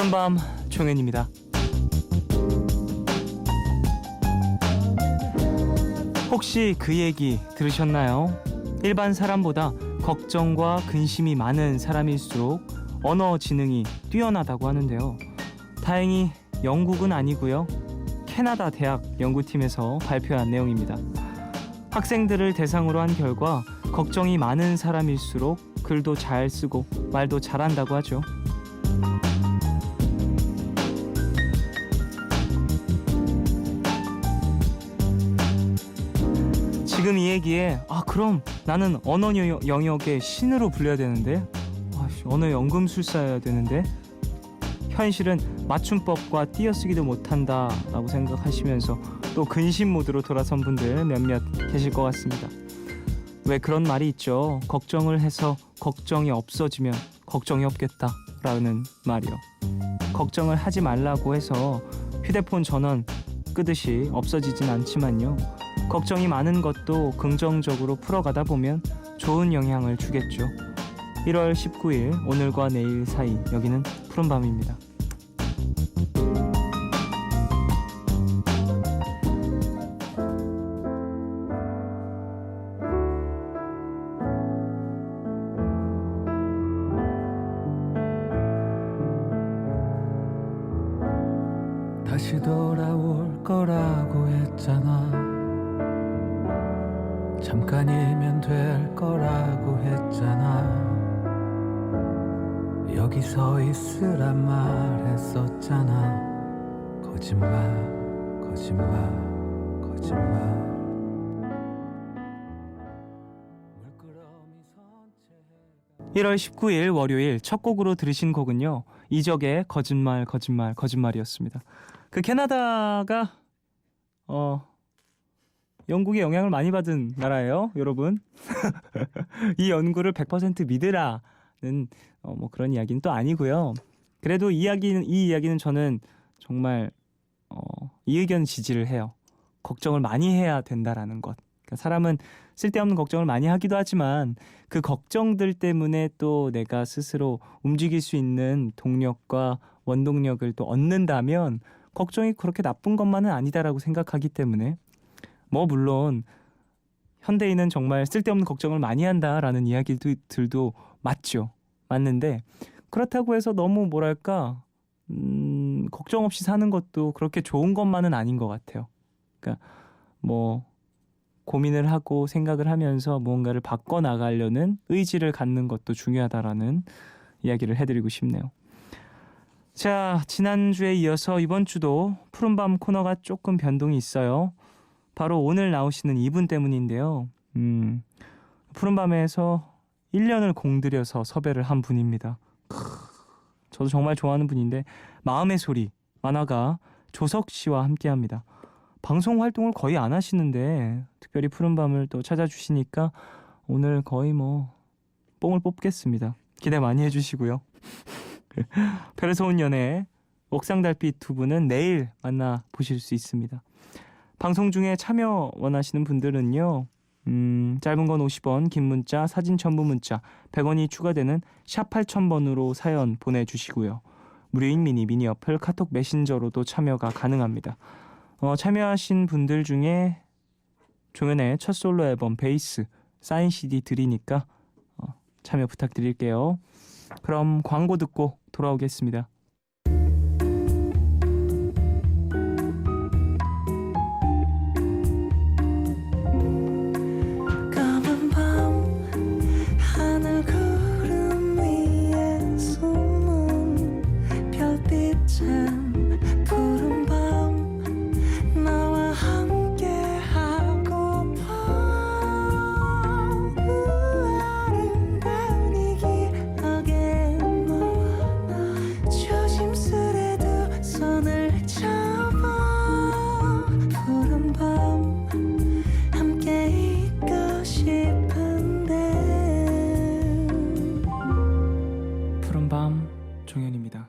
푸른밤 종현입니다. 혹시 그 얘기 들으셨나요? 일반 사람보다 걱정과 근심이 많은 사람일수록 언어 지능이 뛰어나다고 하는데요. 다행히 영국은 아니고요. 캐나다 대학 연구팀에서 발표한 내용입니다. 학생들을 대상으로 한 결과 걱정이 많은 사람일수록 글도 잘 쓰고 말도 잘한다고 하죠. 지금 이 얘기에 그럼 나는 언어 영역의 신으로 불려야 되는데 언어 연금술사여야 되는데 현실은 맞춤법과 띄어쓰기도 못한다라고 생각하시면서 또 근심 모드로 돌아선 분들 몇몇 계실 것 같습니다. 왜 그런 말이 있죠. 걱정을 해서 걱정이 없어지면 걱정이 없겠다라는 말이요. 걱정을 하지 말라고 해서 휴대폰 전원 끄듯이 없어지진 않지만요. 걱정이 많은 것도 긍정적으로 풀어가다 보면 좋은 영향을 주겠죠. 1월 19일 오늘과 내일 사이 여기는 푸른밤입니다. 다시 돌아올 거라고 했잖아. 잠깐이면 될 거라고 했잖아. 여기 서 있으란 말했었잖아. 거짓말, 거짓말, 거짓말. 1월 19일 월요일 첫 곡으로 들으신 곡은요. 이적의 거짓말, 거짓말, 거짓말이었습니다. 그 캐나다가 영국의 영향을 많이 받은 나라예요, 여러분. 이 연구를 100% 믿으라는 뭐 그런 이야기는 또 아니고요. 그래도 이 이야기는 저는 정말 이 의견 지지를 해요. 걱정을 많이 해야 된다라는 것. 그러니까 사람은 쓸데없는 걱정을 많이 하기도 하지만 그 걱정들 때문에 또 내가 스스로 움직일 수 있는 동력과 원동력을 또 얻는다면 걱정이 그렇게 나쁜 것만은 아니다라고 생각하기 때문에 뭐 물론 현대인은 정말 쓸데없는 걱정을 많이 한다라는 이야기들도 맞죠. 맞는데 그렇다고 해서 너무 뭐랄까 걱정 없이 사는 것도 그렇게 좋은 것만은 아닌 것 같아요. 그러니까 뭐 고민을 하고 생각을 하면서 무언가를 바꿔나가려는 의지를 갖는 것도 중요하다라는 이야기를 해드리고 싶네요. 자, 지난주에 이어서 이번 주도 푸른밤 코너가 조금 변동이 있어요. 바로 오늘 나오시는 이분 때문인데요. 푸른밤에서 1년을 공들여서 섭외를 한 분입니다. 저도 정말 좋아하는 분인데 마음의 소리 만화가 조석 씨와 함께합니다. 방송 활동을 거의 안 하시는데 특별히 푸른밤을 또 찾아주시니까 오늘 거의 뭐 뽕을 뽑겠습니다. 기대 많이 해주시고요. 별에서 온 연애 옥상달빛 두 분은 내일 만나보실 수 있습니다. 방송 중에 참여 원하시는 분들은요. 짧은 건 50원, 긴 문자, 사진 첨부 문자 100원이 추가되는 샵 8000번으로 사연 보내주시고요. 무료인 미니 어플 카톡 메신저로도 참여가 가능합니다. 참여하신 분들 중에 종현의 첫 솔로 앨범 베이스 사인 CD 드리니까 참여 부탁드릴게요. 그럼 광고 듣고 돌아오겠습니다. 푸른밤 종현입니다.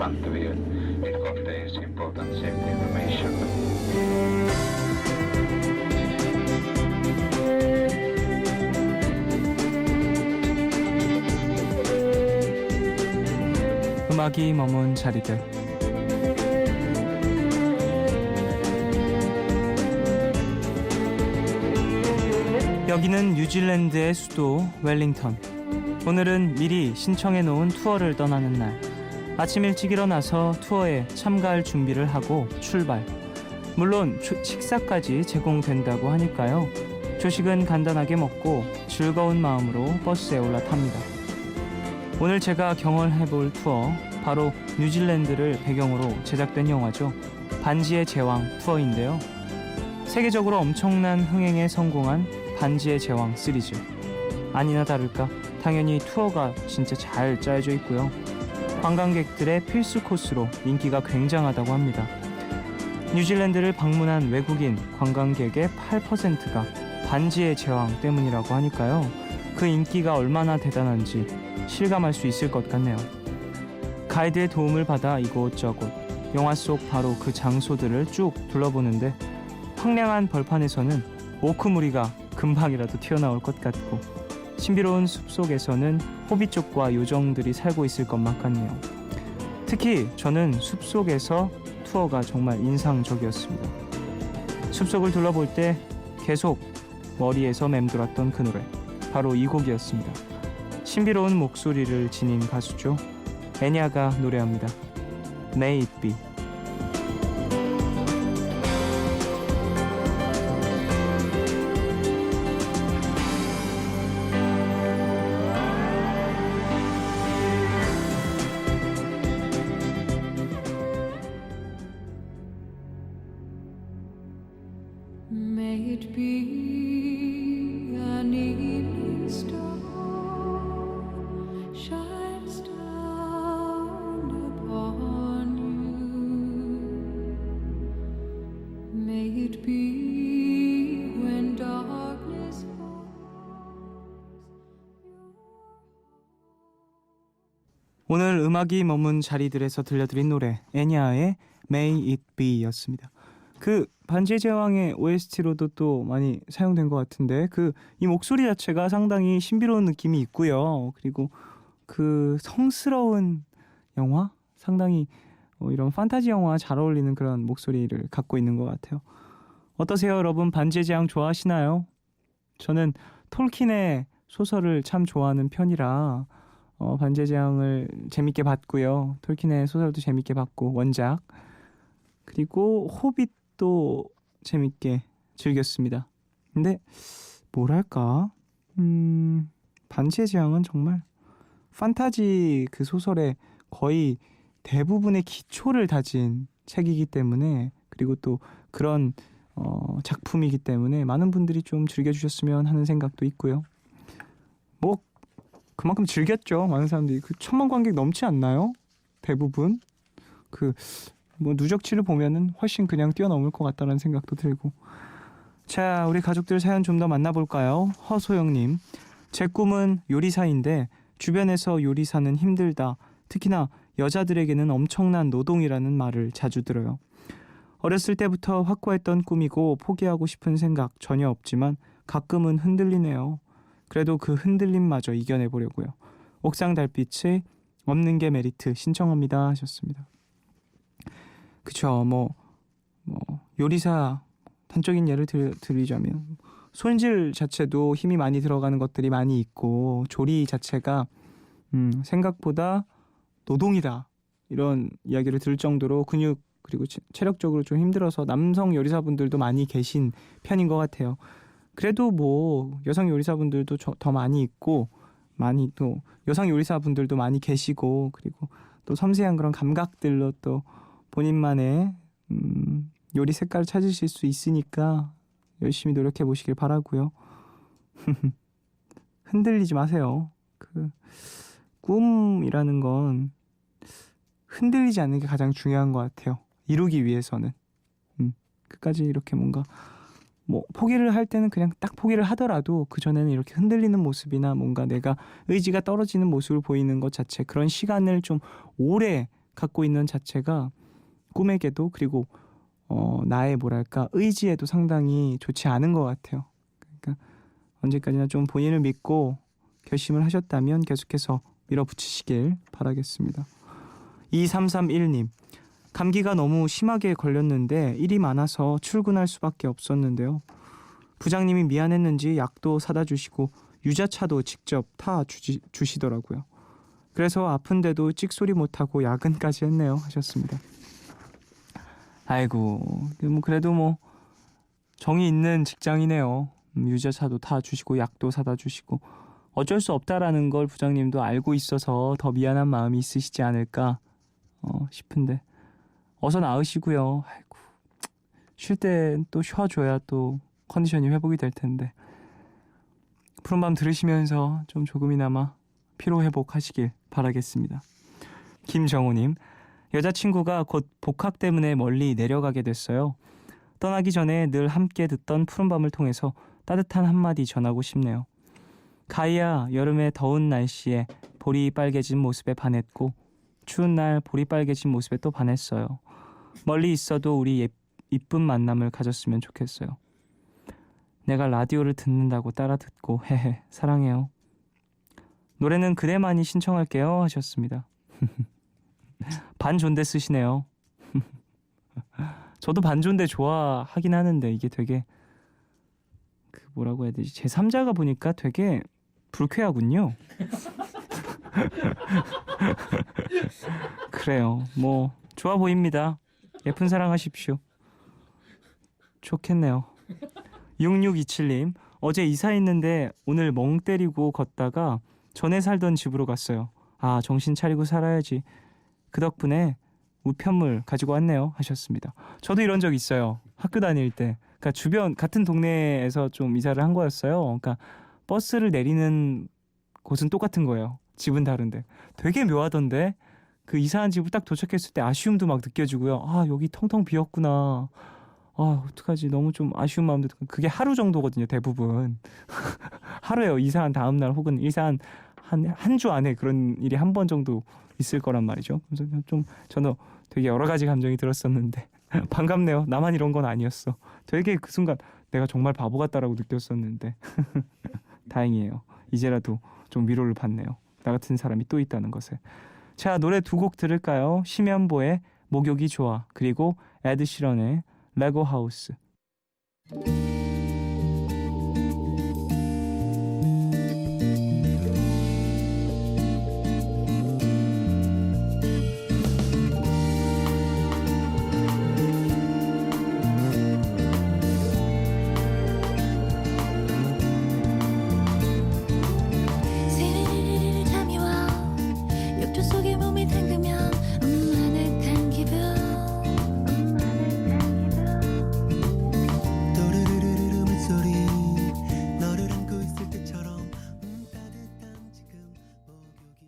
Front of you. It's got the important safety information. 음악이 머문 자리들. 여기는 뉴질랜드의 수도 웰링턴. 오늘은 미리 신청해 놓은 투어를 떠나는 날. 아침 일찍 일어나서 투어에 참가할 준비를 하고 출발. 물론 식사까지 제공된다고 하니까요. 조식은 간단하게 먹고 즐거운 마음으로 버스에 올라탑니다. 오늘 제가 경험해볼 투어, 바로 뉴질랜드를 배경으로 제작된 영화죠. 반지의 제왕 투어인데요. 세계적으로 엄청난 흥행에 성공한 반지의 제왕 시리즈. 아니나 다를까 당연히 투어가 진짜 잘 짜여져 있고요. 관광객들의 필수 코스로 인기가 굉장하다고 합니다. 뉴질랜드를 방문한 외국인 관광객의 8%가 반지의 제왕 때문이라고 하니까요. 그 인기가 얼마나 대단한지 실감할 수 있을 것 같네요. 가이드의 도움을 받아 이곳저곳 영화 속 바로 그 장소들을 쭉 둘러보는데 황량한 벌판에서는 오크무리가 금방이라도 튀어나올 것 같고 신비로운 숲속에서는 호빗족과 요정들이 살고 있을 것만 같네요. 특히 저는 숲속에서 투어가 정말 인상적이었습니다. 숲속을 둘러볼 때 계속 머리에서 맴돌았던 그 노래, 바로 이 곡이었습니다. 신비로운 목소리를 지닌 가수죠. 애냐가 노래합니다. May it be. May it be an evening star shines down upon you. May it be when darkness falls. 오늘 음악이 머문 자리들에서 들려드린 노래 애냐의 May it be 였습니다. 그 반지의 제왕의 OST로도 또 많이 사용된 것 같은데 이 목소리 자체가 상당히 신비로운 느낌이 있고요. 그리고 그 성스러운 영화? 상당히 이런 판타지 영화 잘 어울리는 그런 목소리를 갖고 있는 것 같아요. 어떠세요, 여러분? 반지의 제왕 좋아하시나요? 저는 톨킨의 소설을 참 좋아하는 편이라 반지의 제왕을 재밌게 봤고요. 톨킨의 소설도 재밌게 봤고 원작, 그리고 호빗도 재밌게 즐겼습니다. 근데 뭐랄까 반지의 제왕은 정말 판타지 그 소설의 거의 대부분의 기초를 다진 책이기 때문에, 그리고 또 그런 작품이기 때문에 많은 분들이 좀 즐겨주셨으면 하는 생각도 있고요. 뭐 그만큼 즐겼죠. 많은 사람들이. 1000만 관객 넘지 않나요? 대부분 뭐 누적치를 보면은 훨씬 그냥 뛰어넘을 것 같다는 생각도 들고. 자, 우리 가족들 사연 좀 더 만나볼까요? 허소영님, 제 꿈은 요리사인데 주변에서 요리사는 힘들다, 특히나 여자들에게는 엄청난 노동이라는 말을 자주 들어요. 어렸을 때부터 확고했던 꿈이고 포기하고 싶은 생각 전혀 없지만 가끔은 흔들리네요. 그래도 그 흔들림마저 이겨내보려고요. 옥상 달빛의 없는 게 메리트 신청합니다 하셨습니다. 그쵸. 뭐 요리사 단적인 예를 드리자면 손질 자체도 힘이 많이 들어가는 것들이 많이 있고 조리 자체가 생각보다 노동이다, 이런 이야기를 들을 정도로 근육 그리고 체력적으로 좀 힘들어서 남성 요리사분들도 많이 계신 편인 것 같아요. 그래도 뭐 여성 요리사분들도 더 많이 있고, 많이 또 여성 요리사분들도 많이 계시고, 그리고 또 섬세한 그런 감각들로 또 본인만의 요리 색깔을 찾으실 수 있으니까 열심히 노력해 보시길 바라고요. 흔들리지 마세요. 꿈이라는 건 흔들리지 않는 게 가장 중요한 것 같아요. 이루기 위해서는. 끝까지 이렇게 뭔가 포기를 할 때는 그냥 딱 포기를 하더라도 그 전에는 이렇게 흔들리는 모습이나 뭔가 내가 의지가 떨어지는 모습을 보이는 것 자체, 그런 시간을 좀 오래 갖고 있는 자체가 꿈에게도 그리고 나의 뭐랄까 의지에도 상당히 좋지 않은 것 같아요. 그러니까 언제까지나 좀 본인을 믿고 결심을 하셨다면 계속해서 밀어붙이시길 바라겠습니다. 2331님, 감기가 너무 심하게 걸렸는데 일이 많아서 출근할 수밖에 없었는데요. 부장님이 미안했는지 약도 사다 주시고 유자차도 직접 타 주시더라고요. 그래서 아픈데도 찍소리 못하고 야근까지 했네요 하셨습니다. 아이고, 그래도 뭐 정이 있는 직장이네요. 유자차도 타 주시고 약도 사다 주시고 어쩔 수 없다라는 걸 부장님도 알고 있어서 더 미안한 마음이 있으시지 않을까 싶은데 어서 나으시고요. 아이고, 쉴 때 또 쉬어줘야 또 컨디션이 회복이 될 텐데 푸른밤 들으시면서 좀 조금이나마 피로 회복하시길 바라겠습니다. 김정우님, 여자친구가 곧 복학 때문에 멀리 내려가게 됐어요. 떠나기 전에 늘 함께 듣던 푸른밤을 통해서 따뜻한 한마디 전하고 싶네요. 가희야, 여름의 더운 날씨에 볼이 빨개진 모습에 반했고 추운 날 볼이 빨개진 모습에 또 반했어요. 멀리 있어도 우리 이쁜 만남을 가졌으면 좋겠어요. 내가 라디오를 듣는다고 따라 듣고 헤헤 사랑해요. 노래는 그대만이 신청할게요 하셨습니다. 반존대 쓰시네요. 저도 반존대 좋아하긴 하는데 이게 되게 뭐라고 해야 되지? 제3자가 보니까 되게 불쾌하군요. 그래요. 뭐 좋아 보입니다. 예쁜 사랑하십시오. 좋겠네요. 6627님, 어제 이사했는데 오늘 멍 때리고 걷다가 전에 살던 집으로 갔어요. 아, 정신 차리고 살아야지. 그 덕분에 우편물 가지고 왔네요 하셨습니다. 저도 이런 적 있어요. 학교 다닐 때. 그러니까 주변 같은 동네에서 좀 이사를 한 거였어요. 그러니까 버스를 내리는 곳은 똑같은 거예요. 집은 다른데. 되게 묘하던데. 그 이사한 집을 딱 도착했을 때 아쉬움도 막 느껴지고요. 아, 여기 텅텅 비었구나. 아, 어떡하지? 너무 좀 아쉬운 마음도 들고. 그게 하루 정도거든요, 대부분. 하루에요. 이사한 다음 날 혹은 이사한 한 주 안에 그런 일이 한 번 정도 있을 거란 말이죠. 그래서 좀 저는 되게 여러 가지 감정이 들었었는데 반갑네요. 나만 이런 건 아니었어. 되게 그 순간 내가 정말 바보 같다라고 느꼈었는데 다행이에요. 이제라도 좀 위로를 받네요. 나 같은 사람이 또 있다는 것에. 자, 노래 두 곡 들을까요? 심연보의 목욕이 좋아, 그리고 에드 시런의 레고 하우스. 스르르르 잠이 와 욕조 속에 몸이 담그면 아늑한 기분 또르르르르 물소리 너를 안고 있을 때처럼 따뜻한 지금 목욕이 좋아.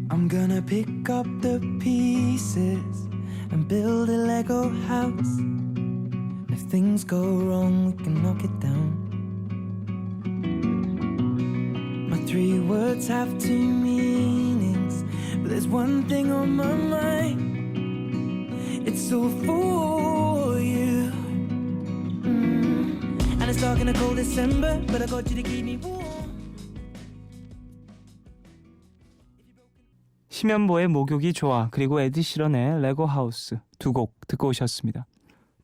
I'm gonna pick up the pieces and build a Lego house. If things go wrong, we can knock it down. My 3 words have 2 meanings, but there's one thing on my mind. It's all for you. And it's dark in a cold December, but I got you to keep me warm. 심연보의 목욕이 좋아, 그리고 에드 시런의 레고 하우스 두 곡 듣고 오셨습니다.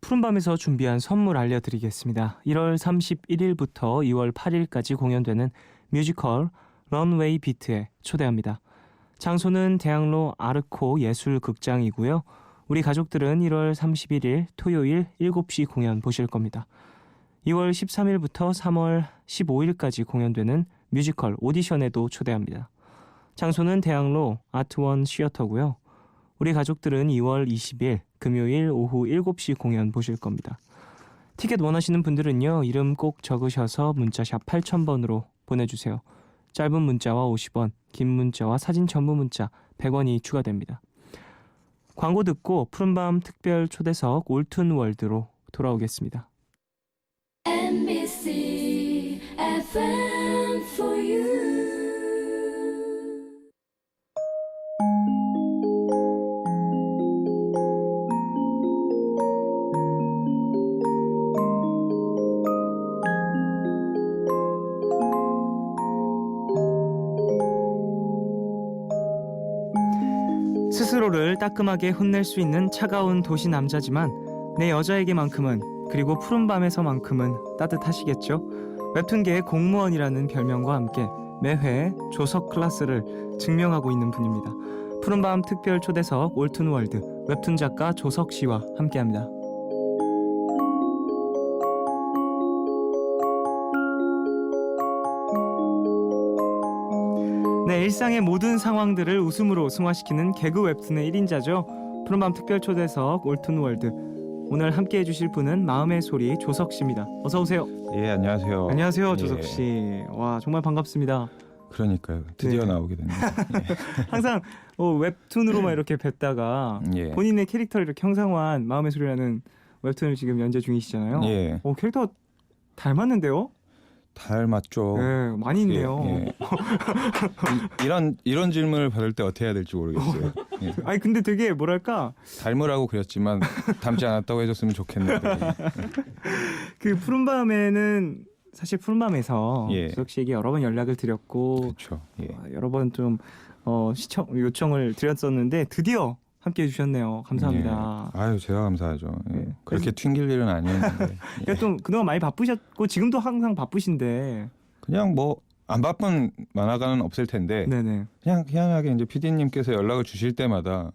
푸른밤에서 준비한 선물 알려드리겠습니다. 1월 31일부터 2월 8일까지 공연되는 뮤지컬 런웨이 비트에 초대합니다. 장소는 대학로 아르코 예술극장이고요. 우리 가족들은 1월 31일 토요일 7시 공연 보실 겁니다. 2월 13일부터 3월 15일까지 공연되는 뮤지컬 오디션에도 초대합니다. 장소는 대학로 아트원 시어터고요. 우리 가족들은 2월 20일 금요일 오후 7시 공연 보실 겁니다. 티켓 원하시는 분들은요, 이름 꼭 적으셔서 문자샵 8000번으로 보내주세요. 짧은 문자와 50원, 긴 문자와 사진 첨부 문자 100원이 추가됩니다. 광고 듣고 푸른밤 특별 초대석 올툰월드로 돌아오겠습니다. MBC FM you. 스스로를 따끔하게 혼낼 수 있는 차가운 도시 남자지만 내 여자에게만큼은 그리고 푸른밤에서만큼은 따뜻하시겠죠. 웹툰계의 공무원이라는 별명과 함께 매회 조석 클래스를 증명하고 있는 분입니다. 푸른밤 특별 초대석 올툰월드 웹툰 작가 조석 씨와 함께합니다. 네, 일상의 모든 상황들을 웃음으로 승화시키는 개그 웹툰의 1인자죠. 푸른밤 특별 초대석 올툰월드. 오늘 함께 해주실 분은 마음의 소리 조석 씨입니다. 어서 오세요. 예, 안녕하세요. 안녕하세요, 예. 조석 씨. 와, 정말 반갑습니다. 그러니까요. 드디어 네. 나오게 됐네요. 항상 웹툰으로만 이렇게 뵀다가 예. 본인의 캐릭터를 이렇게 형상화한 마음의 소리라는 웹툰을 지금 연재 중이시잖아요. 예. 캐릭터 닮았는데요? 닮았죠. 네, 많이 있네요. 예, 예. 이런 질문을 받을 때 어떻게 해야 될지 모르겠어요. 예. 아니 근데 되게 뭐랄까 닮으라고 그렸지만 닮지 않았다고 해줬으면 좋겠는데. 그 푸른밤에는 사실 푸른밤에서 예. 조석 씨에게 여러 번 연락을 드렸고 그렇죠. 예. 여러 번 좀 시청 요청을 드렸었는데 드디어 함께 해주셨네요. 감사합니다. 예. 아유, 제가 감사하죠. 예. 네. 그렇게 튕길 일은 아니었는데. 예. 그러니까 좀 그동안 많이 바쁘셨고 지금도 항상 바쁘신데. 그냥 뭐 안 바쁜 만화가는 없을 텐데 네네. 그냥 희한하게 이제 PD님께서 연락을 주실 때마다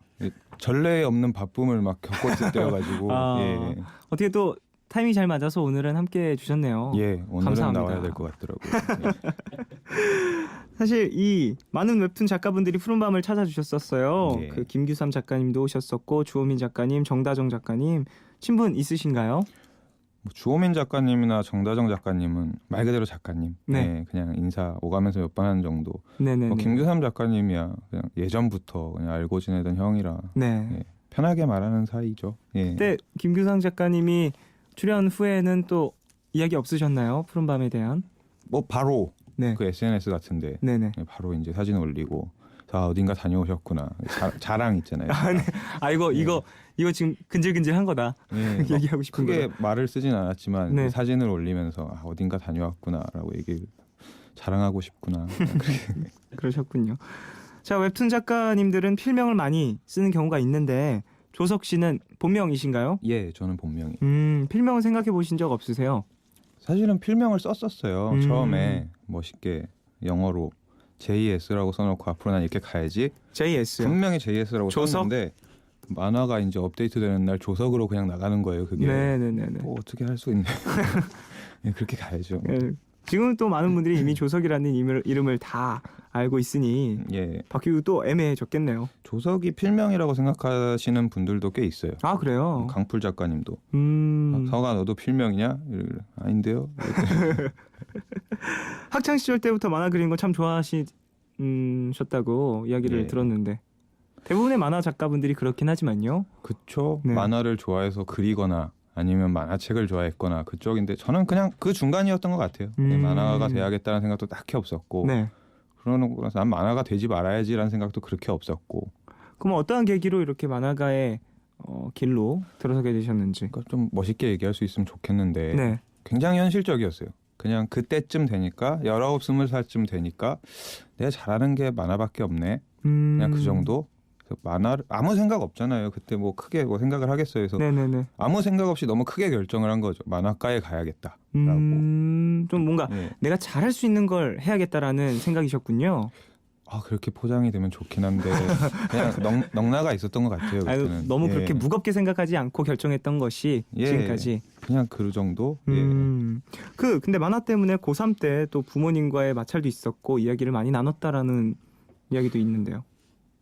전례 없는 바쁨을 막 겪고 있을 때여가지고 아, 예. 어떻게 또 타이밍이 잘 맞아서 오늘은 함께 해주셨네요. 예, 오늘은 감사합니다. 나와야 될 것 같더라고요. 예. 사실 이 많은 웹툰 작가분들이 푸른밤을 찾아주셨었어요. 예. 그 김규삼 작가님도 오셨었고 주호민 작가님, 정다정 작가님 친분 있으신가요? 뭐 주호민 작가님이나 정다정 작가님은 말 그대로 작가님. 네. 네, 그냥 인사 오가면서 몇 번 하는 정도. 네네. 뭐 김규삼 작가님이야 그냥 예전부터 그냥 알고 지내던 형이라 네. 예, 편하게 말하는 사이죠. 예. 그때 김규상 작가님이 출연 후에는 또 이야기 없으셨나요? 푸른밤에 대한? 뭐 바로 네. 그 SNS 같은데 네네. 예, 바로 이제 사진 올리고 자 어딘가 다녀오셨구나 자랑 있잖아요. 아 이거 예. 이거 지금 근질근질한 거다. 예, 막 얘기하고 싶은 크게 거다. 말을 쓰진 않았지만 네. 사진을 올리면서 아, 어딘가 다녀왔구나라고 얘기를 자랑하고 싶구나. 그러셨군요. 자 웹툰 작가님들은 필명을 많이 쓰는 경우가 있는데 조석 씨는 본명이신가요? 예, 저는 본명이. 필명은 생각해 보신 적 없으세요? 사실은 필명을 썼었어요. 처음에 멋있게 영어로 JS라고 써놓고 앞으로 난 이렇게 가야지. JS요. 분명히 JS라고 조석? 썼는데 만화가 이제 업데이트되는 날 조석으로 그냥 나가는 거예요. 그게 네네네네. 뭐 어떻게 할 수 있네. 예, 그렇게 가야죠. 예, 지금은 또 많은 분들이 이미 조석이라는 이름을 다 알고 있으니 예, 바뀌고 또 애매해졌겠네요. 조석이 필명이라고 생각하시는 분들도 꽤 있어요. 아 그래요? 강풀 작가님도 서가 너도 필명이냐? 이러길래, 아닌데요. 학창 시절 때부터 만화 그리는 거 참 좋아하셨다고 이야기를 예. 들었는데 대부분의 만화 작가분들이 그렇긴 하지만요. 그쵸. 네. 만화를 좋아해서 그리거나 아니면 만화책을 좋아했거나 그쪽인데 저는 그냥 그 중간이었던 것 같아요. 만화가 돼야겠다는 생각도 딱히 없었고 네. 그러고 나서 난 만화가 되지 말아야지라는 생각도 그렇게 없었고 그럼 어떠한 계기로 이렇게 만화가의 길로 들어서게 되셨는지. 그러니까 좀 멋있게 얘기할 수 있으면 좋겠는데 네. 굉장히 현실적이었어요. 그냥 그때쯤 되니까 19, 20살쯤 되니까 내가 잘하는 게 만화밖에 없네. 그냥 그 정도. 그래서 만화를 아무 생각 없잖아요. 그때 뭐 크게 뭐 생각을 하겠어요. 그래서 네네네. 아무 생각 없이 너무 크게 결정을 한 거죠. 만화과에 가야겠다라고. 좀 뭔가 예. 내가 잘할 수 있는 걸 해야겠다라는 생각이셨군요. 아 그렇게 포장이 되면 좋긴 한데 그냥 넉나가 있었던 것 같아요. 아유, 그때는. 너무 예. 그렇게 무겁게 생각하지 않고 결정했던 것이 예. 지금까지. 그냥 그 정도. 예. 근데 만화 때문에 고3 때 또 부모님과의 마찰도 있었고 이야기를 많이 나눴다라는 이야기도 있는데요.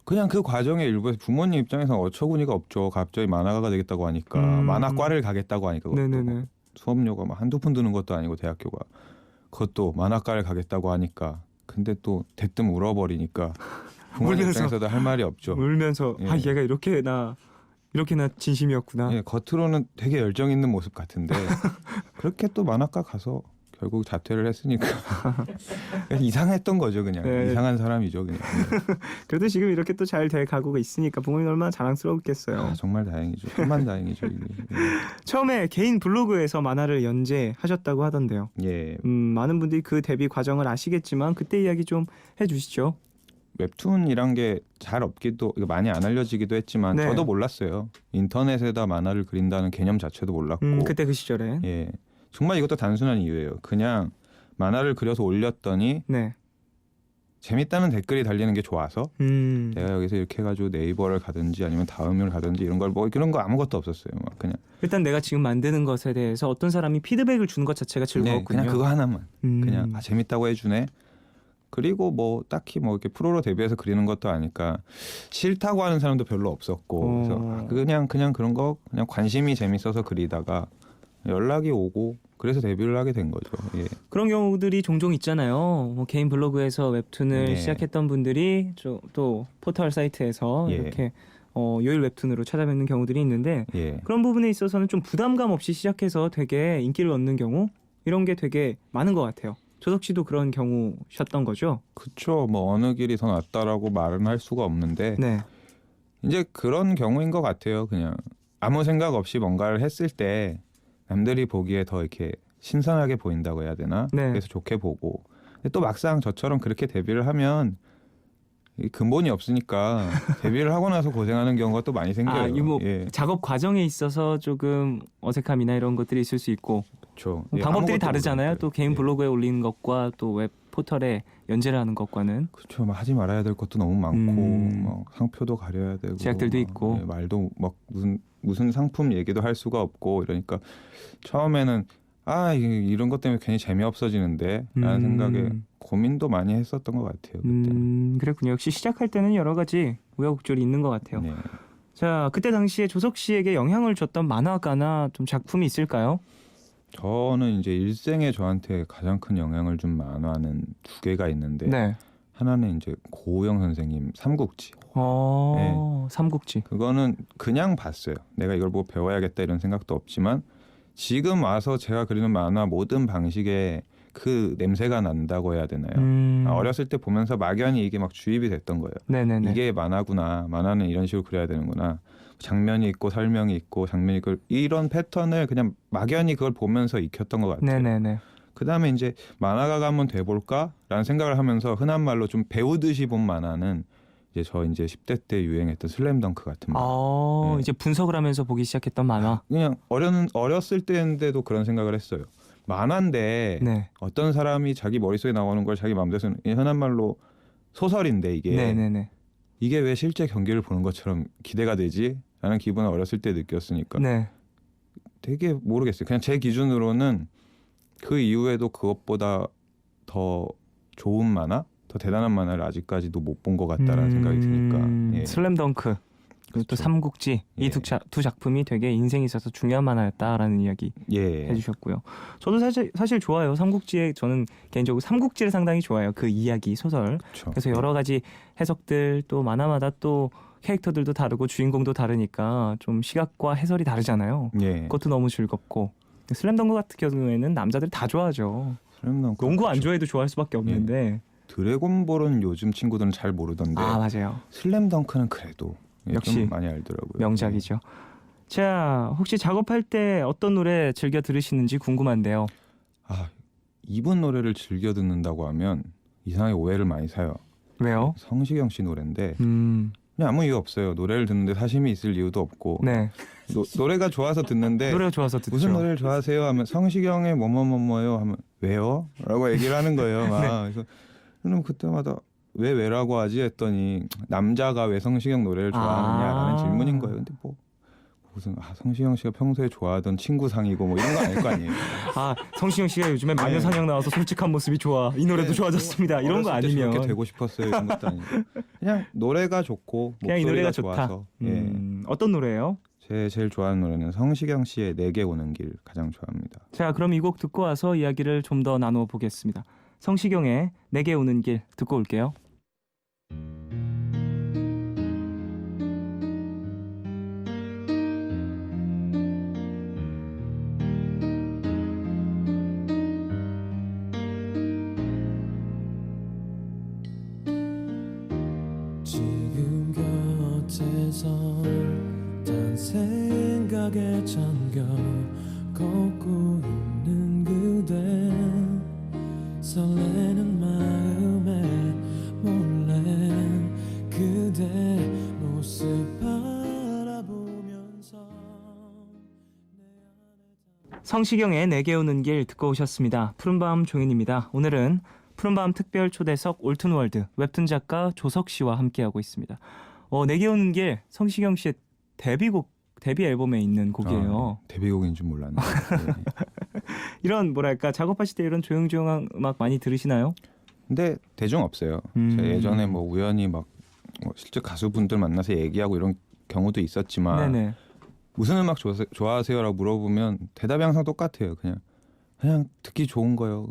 그냥 그 과정의 일부에서 부모님 입장에서 어처구니가 없죠. 갑자기 만화가가 되겠다고 하니까 만화과를 가겠다고 하니까 그것도 네네네. 수업료가 막 한두 푼 드는 것도 아니고 대학교가 그것도 만화과를 가겠다고 하니까 근데 또 대뜸 울어버리니까 부모님 울면서. 입장에서도 할 말이 없죠. 울면서 예. 아 얘가 이렇게나 진심이었구나. 예, 겉으로는 되게 열정 있는 모습 같은데 그렇게 또 만화과 가서 결국 자퇴를 했으니까 이상했던 거죠 그냥. 네. 이상한 사람이죠 그냥. 그래도 지금 이렇게 또 잘 돼 가고 있으니까 부모님 얼마나 자랑스러웠겠어요. 아, 정말 다행이죠. 천만 다행이죠 이게. 처음에 개인 블로그에서 만화를 연재하셨다고 하던데요. 예. 많은 분들이 그 데뷔 과정을 아시겠지만 그때 이야기 좀 해주시죠. 웹툰이란 게 잘 없기도 이거 많이 안 알려지기도 했지만 네. 저도 몰랐어요. 인터넷에다 만화를 그린다는 개념 자체도 몰랐고. 그때 그 시절에. 예. 정말 이것도 단순한 이유예요. 그냥 만화를 그려서 올렸더니 네. 재밌다는 댓글이 달리는 게 좋아서 내가 여기서 이렇게 해가지고 네이버를 가든지 아니면 다음을 가든지 이런 걸 뭐 그런 거 아무것도 없었어요. 막 그냥 일단 내가 지금 만드는 것에 대해서 어떤 사람이 피드백을 주는 것 자체가 네, 즐거웠군요. 그냥 그거 하나만 그냥 음. 재밌다고 해주네. 그리고 뭐 딱히 뭐 이렇게 프로로 데뷔해서 그리는 것도 아니까 싫다고 하는 사람도 별로 없었고 그래서 그냥 그런 거 그냥 관심이 재밌어서 그리다가 연락이 오고 그래서 데뷔를 하게 된 거죠. 예. 그런 경우들이 종종 있잖아요. 뭐 개인 블로그에서 웹툰을 네. 시작했던 분들이 또 포털 사이트에서 예. 이렇게 요일 웹툰으로 찾아뵙는 경우들이 있는데 예. 그런 부분에 있어서는 좀 부담감 없이 시작해서 되게 인기를 얻는 경우 이런 게 되게 많은 것 같아요. 조석 씨도 그런 경우셨던 거죠? 그쵸. 뭐 어느 길이 더 낫다라고 말은 할 수가 없는데 네. 이제 그런 경우인 것 같아요. 그냥 아무 생각 없이 뭔가를 했을 때 남들이 보기에 더 이렇게 신선하게 보인다고 해야 되나? 네. 그래서 좋게 보고. 근데 또 막상 저처럼 그렇게 데뷔를 하면 이 근본이 없으니까 데뷔를 하고 나서 고생하는 경우가 또 많이 생겨요. 이뭐 예. 작업 과정에 있어서 조금 어색함이나 이런 것들이 있을 수 있고 그렇죠. 방법들이 다르잖아요. 모르니까요. 또 개인 예. 블로그에 올리는 것과 또 웹 포털에 연재를 하는 것과는 그렇죠. 막 하지 말아야 될 것도 너무 많고 뭐 상표도 가려야 되고 제약들도 막, 있고. 예, 말도 막 무슨 상품 얘기도 할 수가 없고 이러니까 처음에는 이런 것 때문에 괜히 재미없어지는데 라는 생각에 고민도 많이 했었던 것 같아요. 그때는. 그랬군요. 역시 시작할 때는 여러 가지 우여곡절이 있는 것 같아요. 네. 자, 그때 당시에 조석 씨에게 영향을 줬던 만화가나 좀 작품이 있을까요? 저는 이제 일생에 저한테 가장 큰 영향을 준 만화는 두 개가 있는데 네. 하나는 이제 고우영 선생님 삼국지. 삼국지. 그거는 그냥 봤어요. 내가 이걸 보고 배워야겠다 이런 생각도 없지만 지금 와서 제가 그리는 만화 모든 방식에 그 냄새가 난다고 해야 되나요? 어렸을 때 보면서 막연히 이게 막 주입이 됐던 거예요. 네네네. 이게 만화구나. 만화는 이런 식으로 그려야 되는구나. 장면이 있고 설명이 있고 장면이 있고 이런 패턴을 그냥 막연히 그걸 보면서 익혔던 것 같아요. 네네네. 그다음에 이제 만화가가 한번 돼볼까라는 생각을 하면서 흔한 말로 좀 배우듯이 본 만화는 이제 10대 때 유행했던 슬램덩크 같은 만화. 네. 이제 분석을 하면서 보기 시작했던 만화. 그냥 어렸을 때인데도 그런 생각을 했어요. 만화인데 네. 어떤 사람이 자기 머릿속에 나오는 걸 자기 마음대로 흔한 말로 소설인데 네네네. 이게 왜 실제 경기를 보는 것처럼 기대가 되지? 라는 기분을 어렸을 때 느꼈으니까 네. 되게 모르겠어요. 그냥 제 기준으로는 그 이후에도 그것보다 더 좋은 만화? 더 대단한 만화를 아직까지도 못 본 것 같다라는 생각이 드니까. 예. 슬램덩크 그리고 또 그렇죠. 삼국지 이 예. 두 작품이 되게 인생에 있어서 중요한 만화였다라는 이야기 예. 해주셨고요. 저도 사실 좋아요. 삼국지에 저는 개인적으로 삼국지를 상당히 좋아해요. 그 이야기 소설. 그렇죠. 그래서 여러 가지 해석들 또 만화마다 또 캐릭터들도 다르고 주인공도 다르니까 좀 시각과 해설이 다르잖아요. 예. 그것도 너무 즐겁고 슬램덩크 같은 경우에는 남자들이 다 좋아하죠. 슬램덩크. 농구 안 그렇죠. 좋아해도 좋아할 수밖에 없는데. 드래곤볼은 요즘 친구들은 잘 모르던데 맞아요. 슬램덩크는 그래도 역시 좀 많이 알더라고요. 명작이죠. 자, 혹시 작업할 때 어떤 노래 즐겨 들으시는지 궁금한데요. 이분 노래를 즐겨 듣는다고 하면 이상하게 오해를 많이 사요. 왜요? 성시경 씨 노래인데 그냥 아무 이유 없어요. 노래를 듣는데 사심이 있을 이유도 없고 네. 노래가 좋아서 듣는데 노래가 좋아서 듣죠. 무슨 노래를 좋아하세요? 하면 성시경의 뭐뭐뭐뭐요 하면 왜요? 라고 얘기를 하는 거예요. 막. 네. 그래서 그럼 그때마다 왜라고 하지 했더니 남자가 왜 성시경 노래를 좋아하느냐라는 질문인 거예요. 근데 무슨 성시경 씨가 평소에 좋아하던 친구상이고 뭐 이런 거 아닐 거 아니에요. 성시경 씨가 요즘에 마녀사냥 나와서 솔직한 모습이 좋아. 이 노래도 좋아졌습니다. 이런 거 어렸을 때 아니면 저렇게 되고 싶었어요. 이런 것도 아니고 그냥 노래가 좋고 그냥 이 목소리가 노래가 좋다. 좋아서 예. 어떤 노래예요? 제 제일 좋아하는 노래는 성시경 씨의 내게 오는 길 가장 좋아합니다. 자, 그럼 이 곡 듣고 와서 이야기를 좀 더 나누어 보겠습니다. 성시경의 내게 오는 길 듣고 올게요. 속에 잠겨 걷고 있는 그대 설레는 마음에 몰래 그대 모습 바라보면서 성시경의 내게 오는 길 듣고 오셨습니다. 푸른밤 종인입니다. 오늘은 푸른밤 특별 초대석 올툰월드 웹툰 작가 조석 씨와 함께하고 있습니다. 내게 오는 길 성시경 씨의 데뷔 앨범에 있는 곡이에요. 데뷔곡인 줄 몰랐네. 네. 이런 뭐랄까 작업하실 때 이런 조용조용한 음악 많이 들으시나요? 근데 대중 없어요. 제가 예전에 뭐 우연히 막 실제 가수분들 만나서 얘기하고 이런 경우도 있었지만 네네. 무슨 음악 좋아하세요라고 물어보면 대답이 항상 똑같아요. 그냥 듣기 좋은 거요.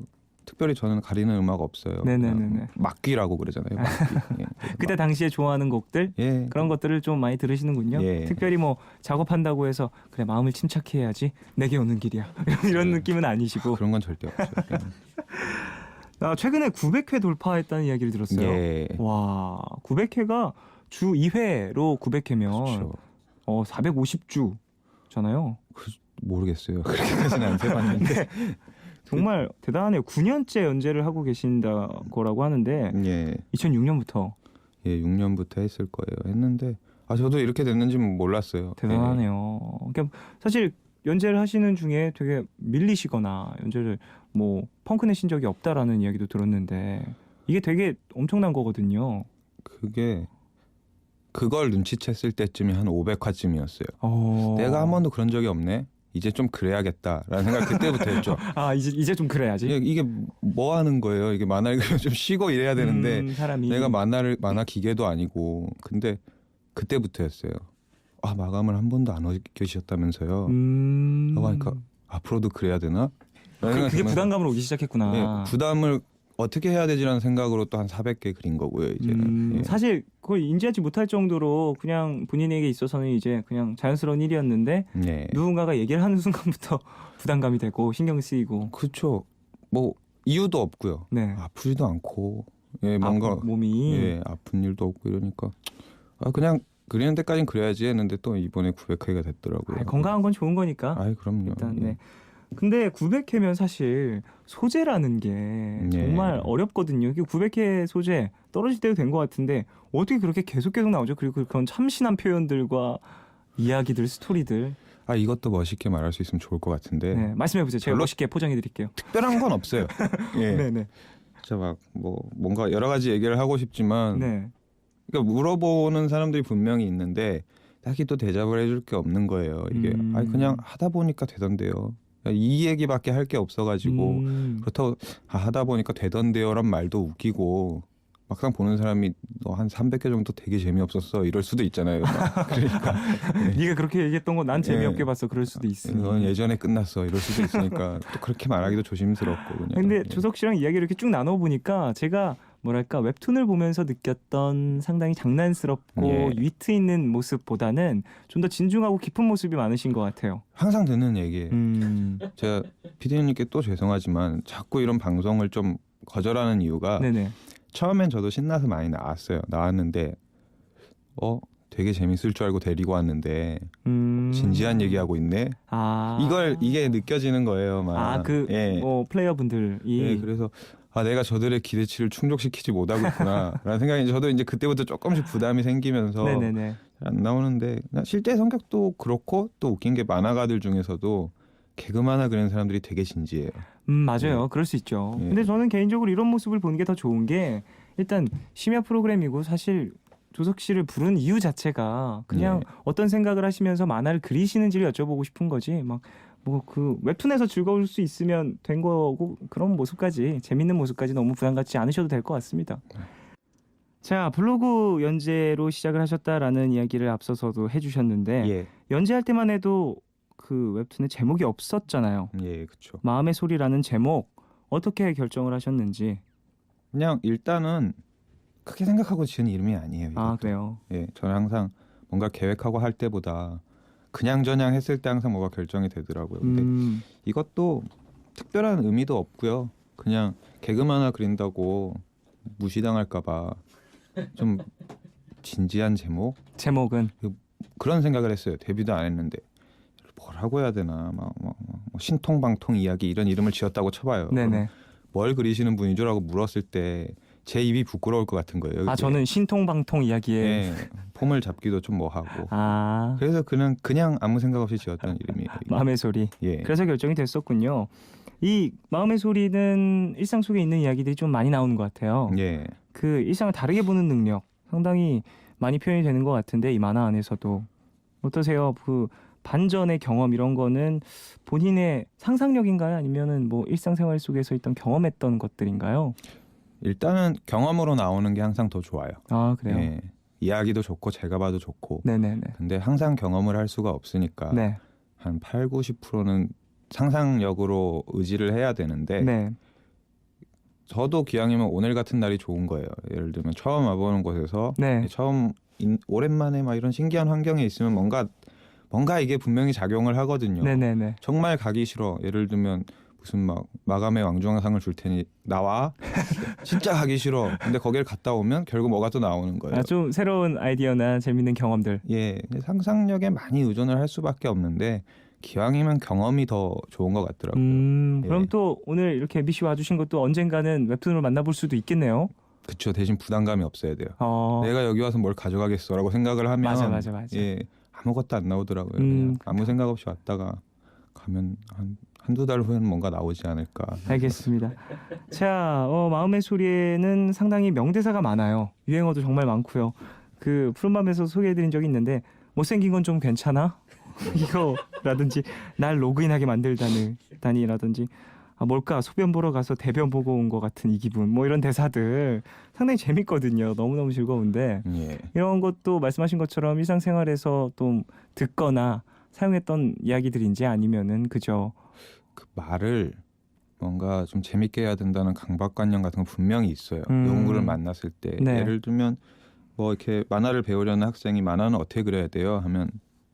특별히 저는 가리는 음악 없어요. 네네네네. 막귀라고 그러잖아요. 막귀. 예. 그때 당시에 좋아하는 곡들 예. 그런 것들을 좀 많이 들으시는군요. 예. 특별히 뭐 작업한다고 해서 그래 마음을 침착히 해야지 내게 오는 길이야 이런 느낌은 아니시고 그런 건 절대 없죠. 최근에 900회 돌파했다는 이야기를 들었어요. 예. 와 900회가 주 2회로 900회면 그렇죠. 450주잖아요. 모르겠어요. 그렇게까지는 안 세봤는데. 정말 대단하네요. 9년째 연재를 하고 계신다 거라고 하는데 예. 2006년부터 예, 6년부터 했을 거예요. 했는데 저도 이렇게 됐는지는 몰랐어요. 대단하네요. 그러니까 사실 연재를 하시는 중에 되게 밀리시거나 연재를 뭐 펑크 내신 적이 없다라는 이야기도 들었는데 이게 되게 엄청난 거거든요. 그걸 눈치챘을 때쯤이 한 500화쯤이었어요. 내가 한 번도 그런 적이 없네. 이제 좀 그래야겠다라는 생각 그때부터 했죠. 이제 좀 그래야지. 이게 뭐 하는 거예요? 이게 만화를 좀 쉬고 이래야 되는데 사람이 내가 만화 기계도 아니고 근데 그때부터였어요. 마감을 한 번도 안 계셨다면서요. 라고 하니까 앞으로도 그래야 되나? 그게 부담감으로 오기 시작했구나. 예, 부담을 어떻게 해야 되지라는 생각으로 또 한 400개 그린 거고요. 이제는. 예. 사실 그걸 인지하지 못할 정도로 그냥 본인에게 있어서는 이제 그냥 자연스러운 일이었는데 예. 누군가가 얘기를 하는 순간부터 부담감이 되고 신경 쓰이고. 그렇죠. 뭐 이유도 없고요. 네. 아프지도 않고 뭔가 몸이 아픈 일도 없고 이러니까 그냥 그리는 데까지는 그래야지 했는데 또 이번에 900회가 됐더라고요. 건강한 건 좋은 거니까. 그럼요. 일단, 예. 네. 근데 900회면 사실 소재라는 게 정말 어렵거든요. 900회 소재 떨어질 때도 된 것 같은데 어떻게 그렇게 계속 나오죠? 그리고 그런 참신한 표현들과 이야기들, 스토리들. 이것도 멋있게 말할 수 있으면 좋을 것 같은데. 네, 말씀해보세요. 제가 별로 멋있게 포장해드릴게요. 특별한 건 없어요. 예. 네네. 진짜 막 뭔가 여러 가지 얘기를 하고 싶지만 네. 그러니까 물어보는 사람들이 분명히 있는데 딱히 또 대답을 해줄 게 없는 거예요. 이게 그냥 하다 보니까 되던데요. 이 얘기밖에 할 게 없어가지고 그렇다고 하다 보니까 되던데요란 말도 웃기고 막상 보는 사람이 너 한 300개 정도 되게 재미없었어 이럴 수도 있잖아요. 그러니까 네가 그렇게 얘기했던 거 난 재미없게 봤어 그럴 수도 있으니. 이건 예전에 끝났어 이럴 수도 있으니까 또 그렇게 말하기도 조심스럽고 그냥. 근데 조석 씨랑 이야기를 이렇게 쭉 나눠보니까 제가 뭐랄까 웹툰을 보면서 느꼈던 상당히 장난스럽고 위트 있는 모습보다는 좀 더 진중하고 깊은 모습이 많으신 것 같아요. 항상 듣는 얘기예요. 제가 PD님께 또 죄송하지만 자꾸 이런 방송을 좀 거절하는 이유가 네네. 처음엔 저도 신나서 많이 나왔는데 되게 재밌을 줄 알고 데리고 왔는데 진지한 얘기하고 있네. 이게 느껴지는 거예요. 플레이어분들이. 그래서 내가 저들의 기대치를 충족시키지 못하고 있구나라는 생각이 저도 이제 그때부터 조금씩 부담이 생기면서 네네네. 안 나오는데 실제 성격도 그렇고 또 웃긴 게 만화가들 중에서도 개그 만화 그리는 사람들이 되게 진지해요. 맞아요. 그럴 수 있죠. 근데 저는 개인적으로 이런 모습을 보는 게 더 좋은 게 일단 심야 프로그램이고 사실 조석 씨를 부른 이유 자체가 그냥 어떤 생각을 하시면서 만화를 그리시는지를 여쭤보고 싶은 거지 그 웹툰에서 즐거울 수 있으면 된 거고 그런 모습까지 재밌는 모습까지 너무 부담 갖지 않으셔도 될 것 같습니다. 자, 블로그 연재로 시작을 하셨다라는 이야기를 앞서서도 해주셨는데 연재할 때만 해도 그 웹툰에 제목이 없었잖아요. 그렇죠. 마음의 소리라는 제목 어떻게 결정을 하셨는지. 그냥 일단은 크게 생각하고 지은 이름이 아니에요. 이것도. 그래요? 저는 항상 뭔가 계획하고 할 때보다 그냥저냥 했을 때 항상 뭐가 결정이 되더라고요. 근데 이것도 특별한 의미도 없고요. 그냥 개그만 하나 그린다고 무시당할까봐 좀 진지한 제목은 그런 생각을 했어요. 데뷔도 안 했는데 뭐라고 해야 되나 뭐 신통방통 이야기 이런 이름을 지었다고 쳐봐요. 네네. 뭘 그리시는 분이죠라고 물었을 때 제 입이 부끄러울 것 같은 거예요. 아 그게. 저는 신통방통 이야기에 예, 폼을 잡기도 좀 뭐하고. 아 그래서 그냥 아무 생각 없이 지었던 이름이에요. 마음의 소리. 예. 그래서 결정이 됐었군요. 이 마음의 소리는 일상 속에 있는 이야기들이 좀 많이 나오는 것 같아요. 예. 그 일상을 다르게 보는 능력 상당히 많이 표현이 되는 것 같은데 이 만화 안에서도 어떠세요? 그 반전의 경험 이런 거는 본인의 상상력인가요? 아니면은 뭐 일상생활 속에서 있던 경험했던 것들인가요? 일단은 경험으로 나오는 게 항상 더 좋아요. 아 그래요? 예. 이야기도 좋고 제가 봐도 좋고. 네네네. 근데 항상 경험을 할 수가 없으니까 네. 한 8, 90%는 상상력으로 의지를 해야 되는데 네. 저도 기왕이면 오늘 같은 날이 좋은 거예요. 예를 들면 처음 와보는 곳에서 네. 오랜만에 막 이런 신기한 환경에 있으면 뭔가 이게 분명히 작용을 하거든요. 네네네. 정말 가기 싫어. 예를 들면 무슨 막 마감의 왕중왕상을 줄 테니 나와. 진짜 가기 싫어. 근데 거기를 갔다 오면 결국 뭐가 또 나오는 거예요. 아, 좀 새로운 아이디어나 재밌는 경험들. 예, 상상력에 많이 의존을 할 수밖에 없는데 기왕이면 경험이 더 좋은 것 같더라고요. 그럼 예. 또 오늘 이렇게 MBC 와주신 것도 언젠가는 웹툰으로 만나볼 수도 있겠네요. 그쵸. 대신 부담감이 없어야 돼요. 어, 내가 여기 와서 뭘 가져가겠어라고 생각을 하면 맞아. 예, 아무것도 안 나오더라고요. 음, 그냥 아무 생각 없이 왔다가 가면 한두 달 후에는 뭔가 나오지 않을까. 알겠습니다. 자, 마음의 소리에는 상당히 명대사가 많아요. 유행어도 정말 많고요. 그 푸른밤에서 소개해드린 적이 있는데 못생긴 건 좀 괜찮아? 이거라든지 날 로그인하게 만들다니라든지 뭘까 소변 보러 가서 대변 보고 온 것 같은 이 기분 뭐 이런 대사들 상당히 재밌거든요. 너무너무 즐거운데 예. 이런 것도 말씀하신 것처럼 일상생활에서 좀 듣거나 사용했던 이야기들인지 아니면은 그죠? 그 말을 뭔가 좀 재밌게 해야 된다는 강박관념 같은 건 분명히 있어요. 음. 누군가를 만났을 때 네. 예를 들면 뭐 이렇게 만화를 배우려는 학생이 만화는 어떻게 그려야 돼요? 하면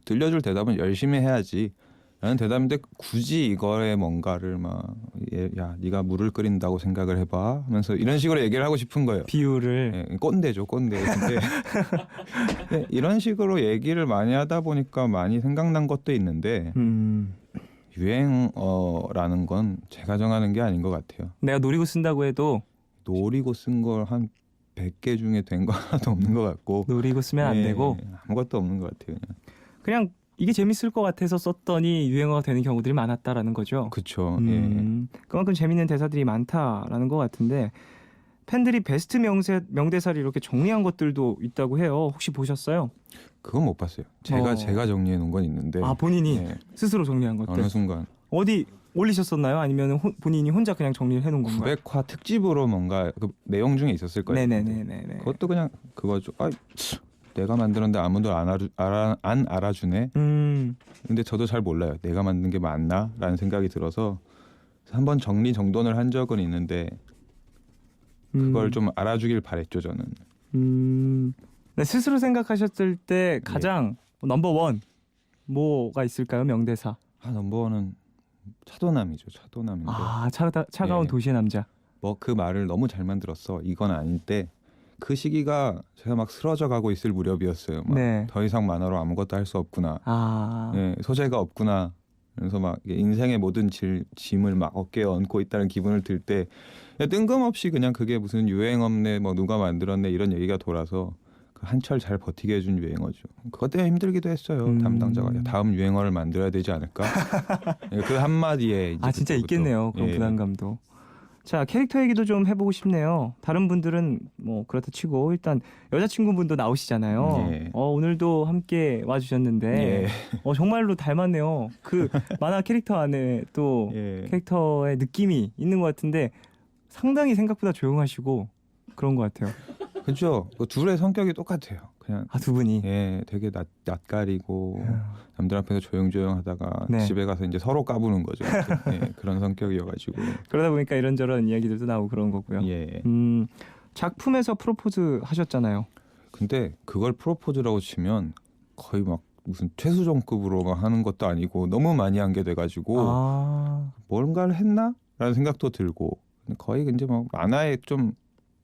들려줄 대답은 열심히 해야지. 라는 대답인데 굳이 이거에 뭔가를 야 네가 물을 끓인다고 생각을 해봐 하면서 이런 식으로 얘기를 하고 싶은 거예요. 비유를 예, 꼰대죠 꼰대. 근데 네, 이런 식으로 얘기를 많이 하다 보니까 많이 생각난 것도 있는데 유행어라는 건 제가 정하는 게 아닌 것 같아요. 내가 노리고 쓴다고 해도 노리고 쓴 걸 한 100개 중에 된 거 하나도 없는 것 같고 노리고 쓰면 안 예, 되고 아무것도 없는 것 같아요. 그냥 이게 재밌을 것 같아서 썼더니 유행어가 되는 경우들이 많았다라는 거죠. 그렇죠. 그만큼 재밌는 대사들이 많다라는 것 같은데 팬들이 베스트 명대사를 이렇게 정리한 것들도 있다고 해요. 혹시 보셨어요? 그건 못 봤어요. 제가 정리해 놓은 건 있는데 아 본인이 예, 스스로 정리한 것들 어느 순간 어디 올리셨었나요? 아니면 본인이 혼자 그냥 정리를 해놓은 건가요? 900화 특집으로 뭔가 그 내용 중에 있었을 거예요. 네네네네. 그것도 그냥 그거죠. 내가 만들었는데 아무도 안 알아주네. 근데 저도 잘 몰라요. 내가 만든 게 맞나라는 생각이 들어서 한번 정리 정돈을 한 적은 있는데 그걸 좀 알아주길 바랬죠 저는. 네, 스스로 생각하셨을 때 가장 넘버원 뭐가 있을까요? 명대사. 넘버원은 차도남이죠. 차도남인데 아 차가운 예. 도시의 남자. 뭐 그 말을 너무 잘 만들었어. 이건 아닌데 그 시기가 제가 막 쓰러져 가고 있을 무렵이었어요. 막 네. 더 이상 만화로 아무것도 할 수 없구나. 아 예, 소재가 없구나. 그래서 막 인생의 모든 짐을 막 어깨에 얹고 있다는 기분을 들 때 뜬금없이 그냥 그게 무슨 유행 없네, 뭐 누가 만들었네 이런 얘기가 돌아서 그 한철 잘 버티게 해준 유행어죠. 그것 때문에 힘들기도 했어요. 담당자가 다음 유행어를 만들어야 되지 않을까? 그 한마디에 이제 진짜 그때부터, 있겠네요. 그런 예. 부담감도. 자 캐릭터 얘기도 좀 해보고 싶네요. 다른 분들은 뭐 그렇다 치고 일단 여자친구분도 나오시잖아요. 예. 오늘도 함께 와주셨는데 예. 정말로 닮았네요. 그 만화 캐릭터 안에 또 예. 캐릭터의 느낌이 있는 것 같은데 상당히 생각보다 조용하시고 그런 것 같아요. 그렇죠. 그 둘의 성격이 똑같아요. 그냥 두 분이. 되게 낯가리고 남들 앞에서 조용조용하다가 네. 집에 가서 이제 서로 까부는 거죠. 그런 성격이어가지고. 그러다 보니까 이런저런 이야기들도 나오고 그런 거고요. 예. 작품에서 프로포즈 하셨잖아요. 근데 그걸 프로포즈라고 치면 거의 막 무슨 최수종급으로 막 하는 것도 아니고 너무 많이 한 게 돼가지고 뭔가를 했나? 라는 생각도 들고 거의 이제 뭐 만화에 좀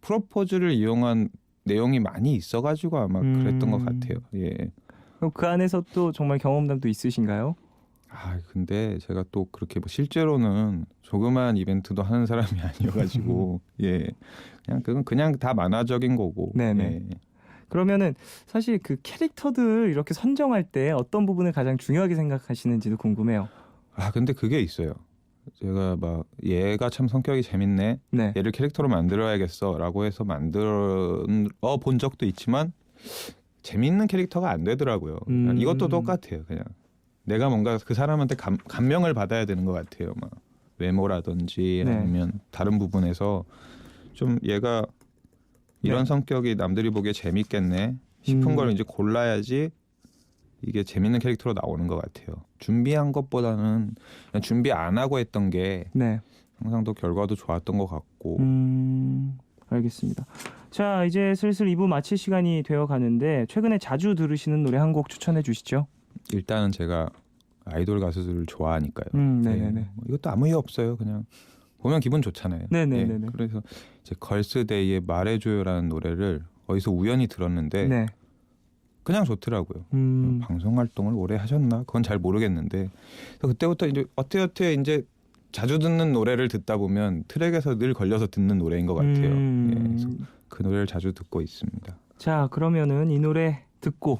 프로포즈를 이용한 내용이 많이 있어가지고 아마 그랬던 것 같아요. 예. 그럼 그 안에서 또 정말 경험담도 있으신가요? 아 근데 제가 또 그렇게 뭐 실제로는 조그만 이벤트도 하는 사람이 아니어가지고 예 그냥 그건 그냥 다 만화적인 거고. 네네. 예. 그러면은 사실 그 캐릭터들 이렇게 선정할 때 어떤 부분을 가장 중요하게 생각하시는지도 궁금해요. 아 근데 그게 있어요. 제가 막 얘가 참 성격이 재밌네. 네. 얘를 캐릭터로 만들어야겠어라고 해서 만들어 본 적도 있지만 재밌는 캐릭터가 안 되더라고요. 이것도 똑같아요. 그냥 내가 뭔가 그 사람한테 감명을 받아야 되는 것 같아요. 막 외모라든지 네. 아니면 다른 부분에서 좀 얘가 이런 네. 성격이 남들이 보기에 재밌겠네 싶은 걸 이제 골라야지 이게 재밌는 캐릭터로 나오는 것 같아요. 준비한 것보다는 그냥 준비 안 하고 했던 게 네. 항상 더 결과도 좋았던 것 같고. 알겠습니다. 자, 이제 슬슬 2부 마칠 시간이 되어 가는데 최근에 자주 들으시는 노래 한 곡 추천해 주시죠. 일단은 제가 아이돌 가수들을 좋아하니까요. 네네네. 뭐 이것도 아무 이유 없어요. 그냥 보면 기분 좋잖아요. 네네네네. 그래서 이제 걸스데이의 말해줘요라는 노래를 어디서 우연히 들었는데 네. 그냥 좋더라고요. 방송 활동을 오래 하셨나? 그건 잘 모르겠는데 그래서 그때부터 이제 어떻게 이제 자주 듣는 노래를 듣다 보면 트랙에서 늘 걸려서 듣는 노래인 것 같아요. 그래서 그 노래를 자주 듣고 있습니다. 자, 그러면은 이 노래 듣고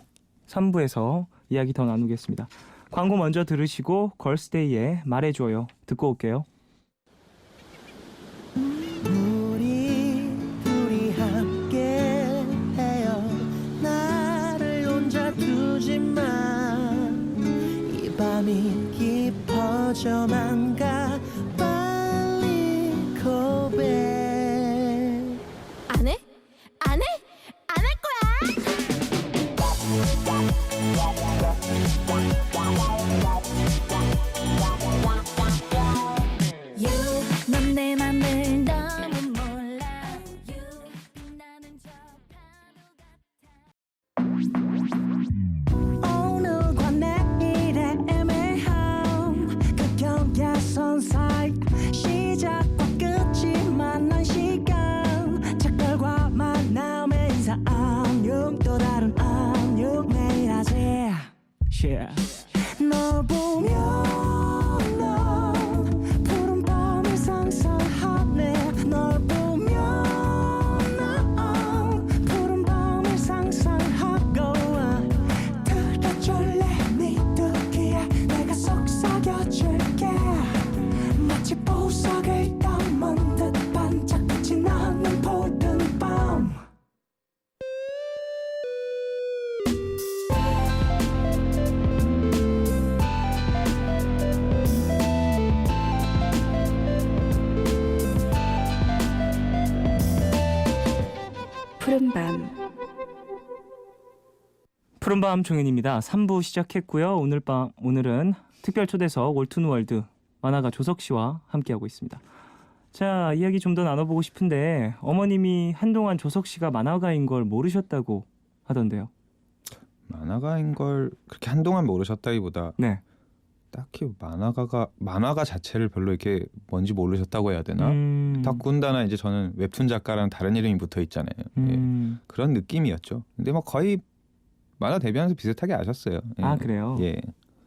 3부에서 이야기 더 나누겠습니다. 광고 먼저 들으시고 걸스데이의 말해줘요 듣고 올게요. 우리 둘이 함께 해요. 나를 혼자 두지 마. 이 밤이 깊어져만 가. 빨리 고백. 안 해? 안 해? 안 할 거야. You, 넌 내 맘을 너무 몰라. You, 빛나는 저 파도 같아. 오늘과 내일의 애매함 그 경계선 사이 시작과 끝이 만난 시간 작별과 만남의 인사 안녕 또 다른 안녕 매일 하지 Yeah. 널 보면 난 푸른 밤을 상상하네 널 보면 난 푸른 밤을 상상하고 들어줄래 네 두기에 내가 속삭여줄게 마치 보석을 담은 듯 반짝이지 않는 모든 밤 푸른밤 푸른밤 종현입니다. 3부 시작했고요. 오늘은 특별 초대석 올툰월드 만화가 조석 씨와 함께하고 있습니다. 자, 이야기 좀 더 나눠보고 싶은데 어머님이 한동안 조석 씨가 만화가인 걸 모르셨다고 하던데요. 만화가인 걸 그렇게 한동안 모르셨다기보다 네. 딱히 만화가 자체를 별로 이렇게 뭔지 모르셨다고 해야 되나? 더군다나 이제 저는 웹툰 작가랑 다른 이름이 붙어 있잖아요. 예. 그런 느낌이었죠. 근데 뭐 거의 만화 데뷔하면서 비슷하게 아셨어요. 예. 아, 그래요? 예.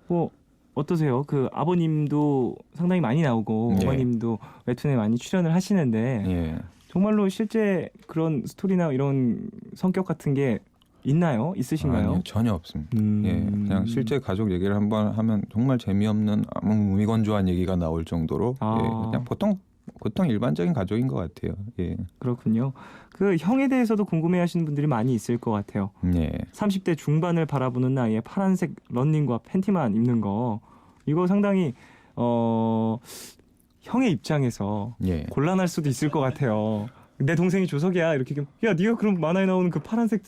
뭐 어떠세요? 그 아버님도 상당히 많이 나오고 예. 어머님도 웹툰에 많이 출연을 하시는데 예. 정말로 실제 그런 스토리나 이런 성격 같은 게 있나요? 있으신가요? 아니요, 전혀 없습니다. 예, 그냥 실제 가족 얘기를 한번 하면 정말 재미없는 아무 무미건조한 얘기가 나올 정도로 예, 그냥 보통 일반적인 가족인 것 같아요. 예. 그렇군요. 그 형에 대해서도 궁금해하시는 분들이 많이 있을 것 같아요. 예. 30대 중반을 바라보는 나이에 파란색 러닝과 팬티만 입는 거 이거 상당히 형의 입장에서 예. 곤란할 수도 있을 것 같아요. 내 동생이 조석이야 이렇게 야 네가 그럼 만화에 나오는 그 파란색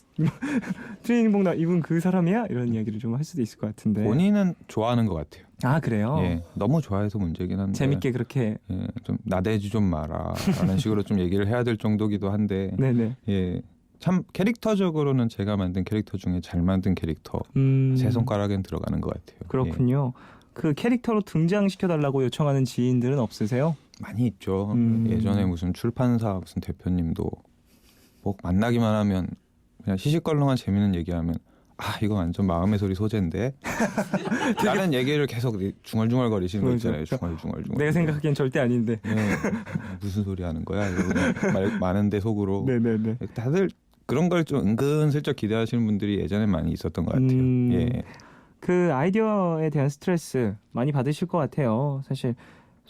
트레이닝복 입은 그 사람이야 이런 이야기를 좀 할 수도 있을 것 같은데 본인은 좋아하는 것 같아요. 아 그래요? 예, 너무 좋아해서 문제긴 한데 재밌게 그렇게 예, 좀 나대지 좀 마라 라는 식으로 좀 얘기를 해야 될 정도기도 한데 네네 예, 참 캐릭터적으로는 제가 만든 캐릭터 중에 잘 만든 캐릭터 세 손가락엔 들어가는 것 같아요. 그렇군요. 그 캐릭터로 등장시켜달라고 요청하는 지인들은 없으세요? 많이 있죠. 음. 예전에 무슨 출판사 무슨 대표님도 뭐 만나기만 하면 그냥 시시껄렁한 재밌는 얘기하면 이거 완전 마음의 소리 소재인데 다른 얘기를 계속 중얼중얼거리시는 거 있잖아요. 중얼중얼. 내가 생각하기엔 절대 아닌데. 네, 무슨 소리 하는 거야? 이러고 말 많은데 속으로. 네네네. 다들 그런 걸 좀 은근슬쩍 기대하시는 분들이 예전에 많이 있었던 것 같아요. 예. 그 아이디어에 대한 스트레스 많이 받으실 것 같아요. 사실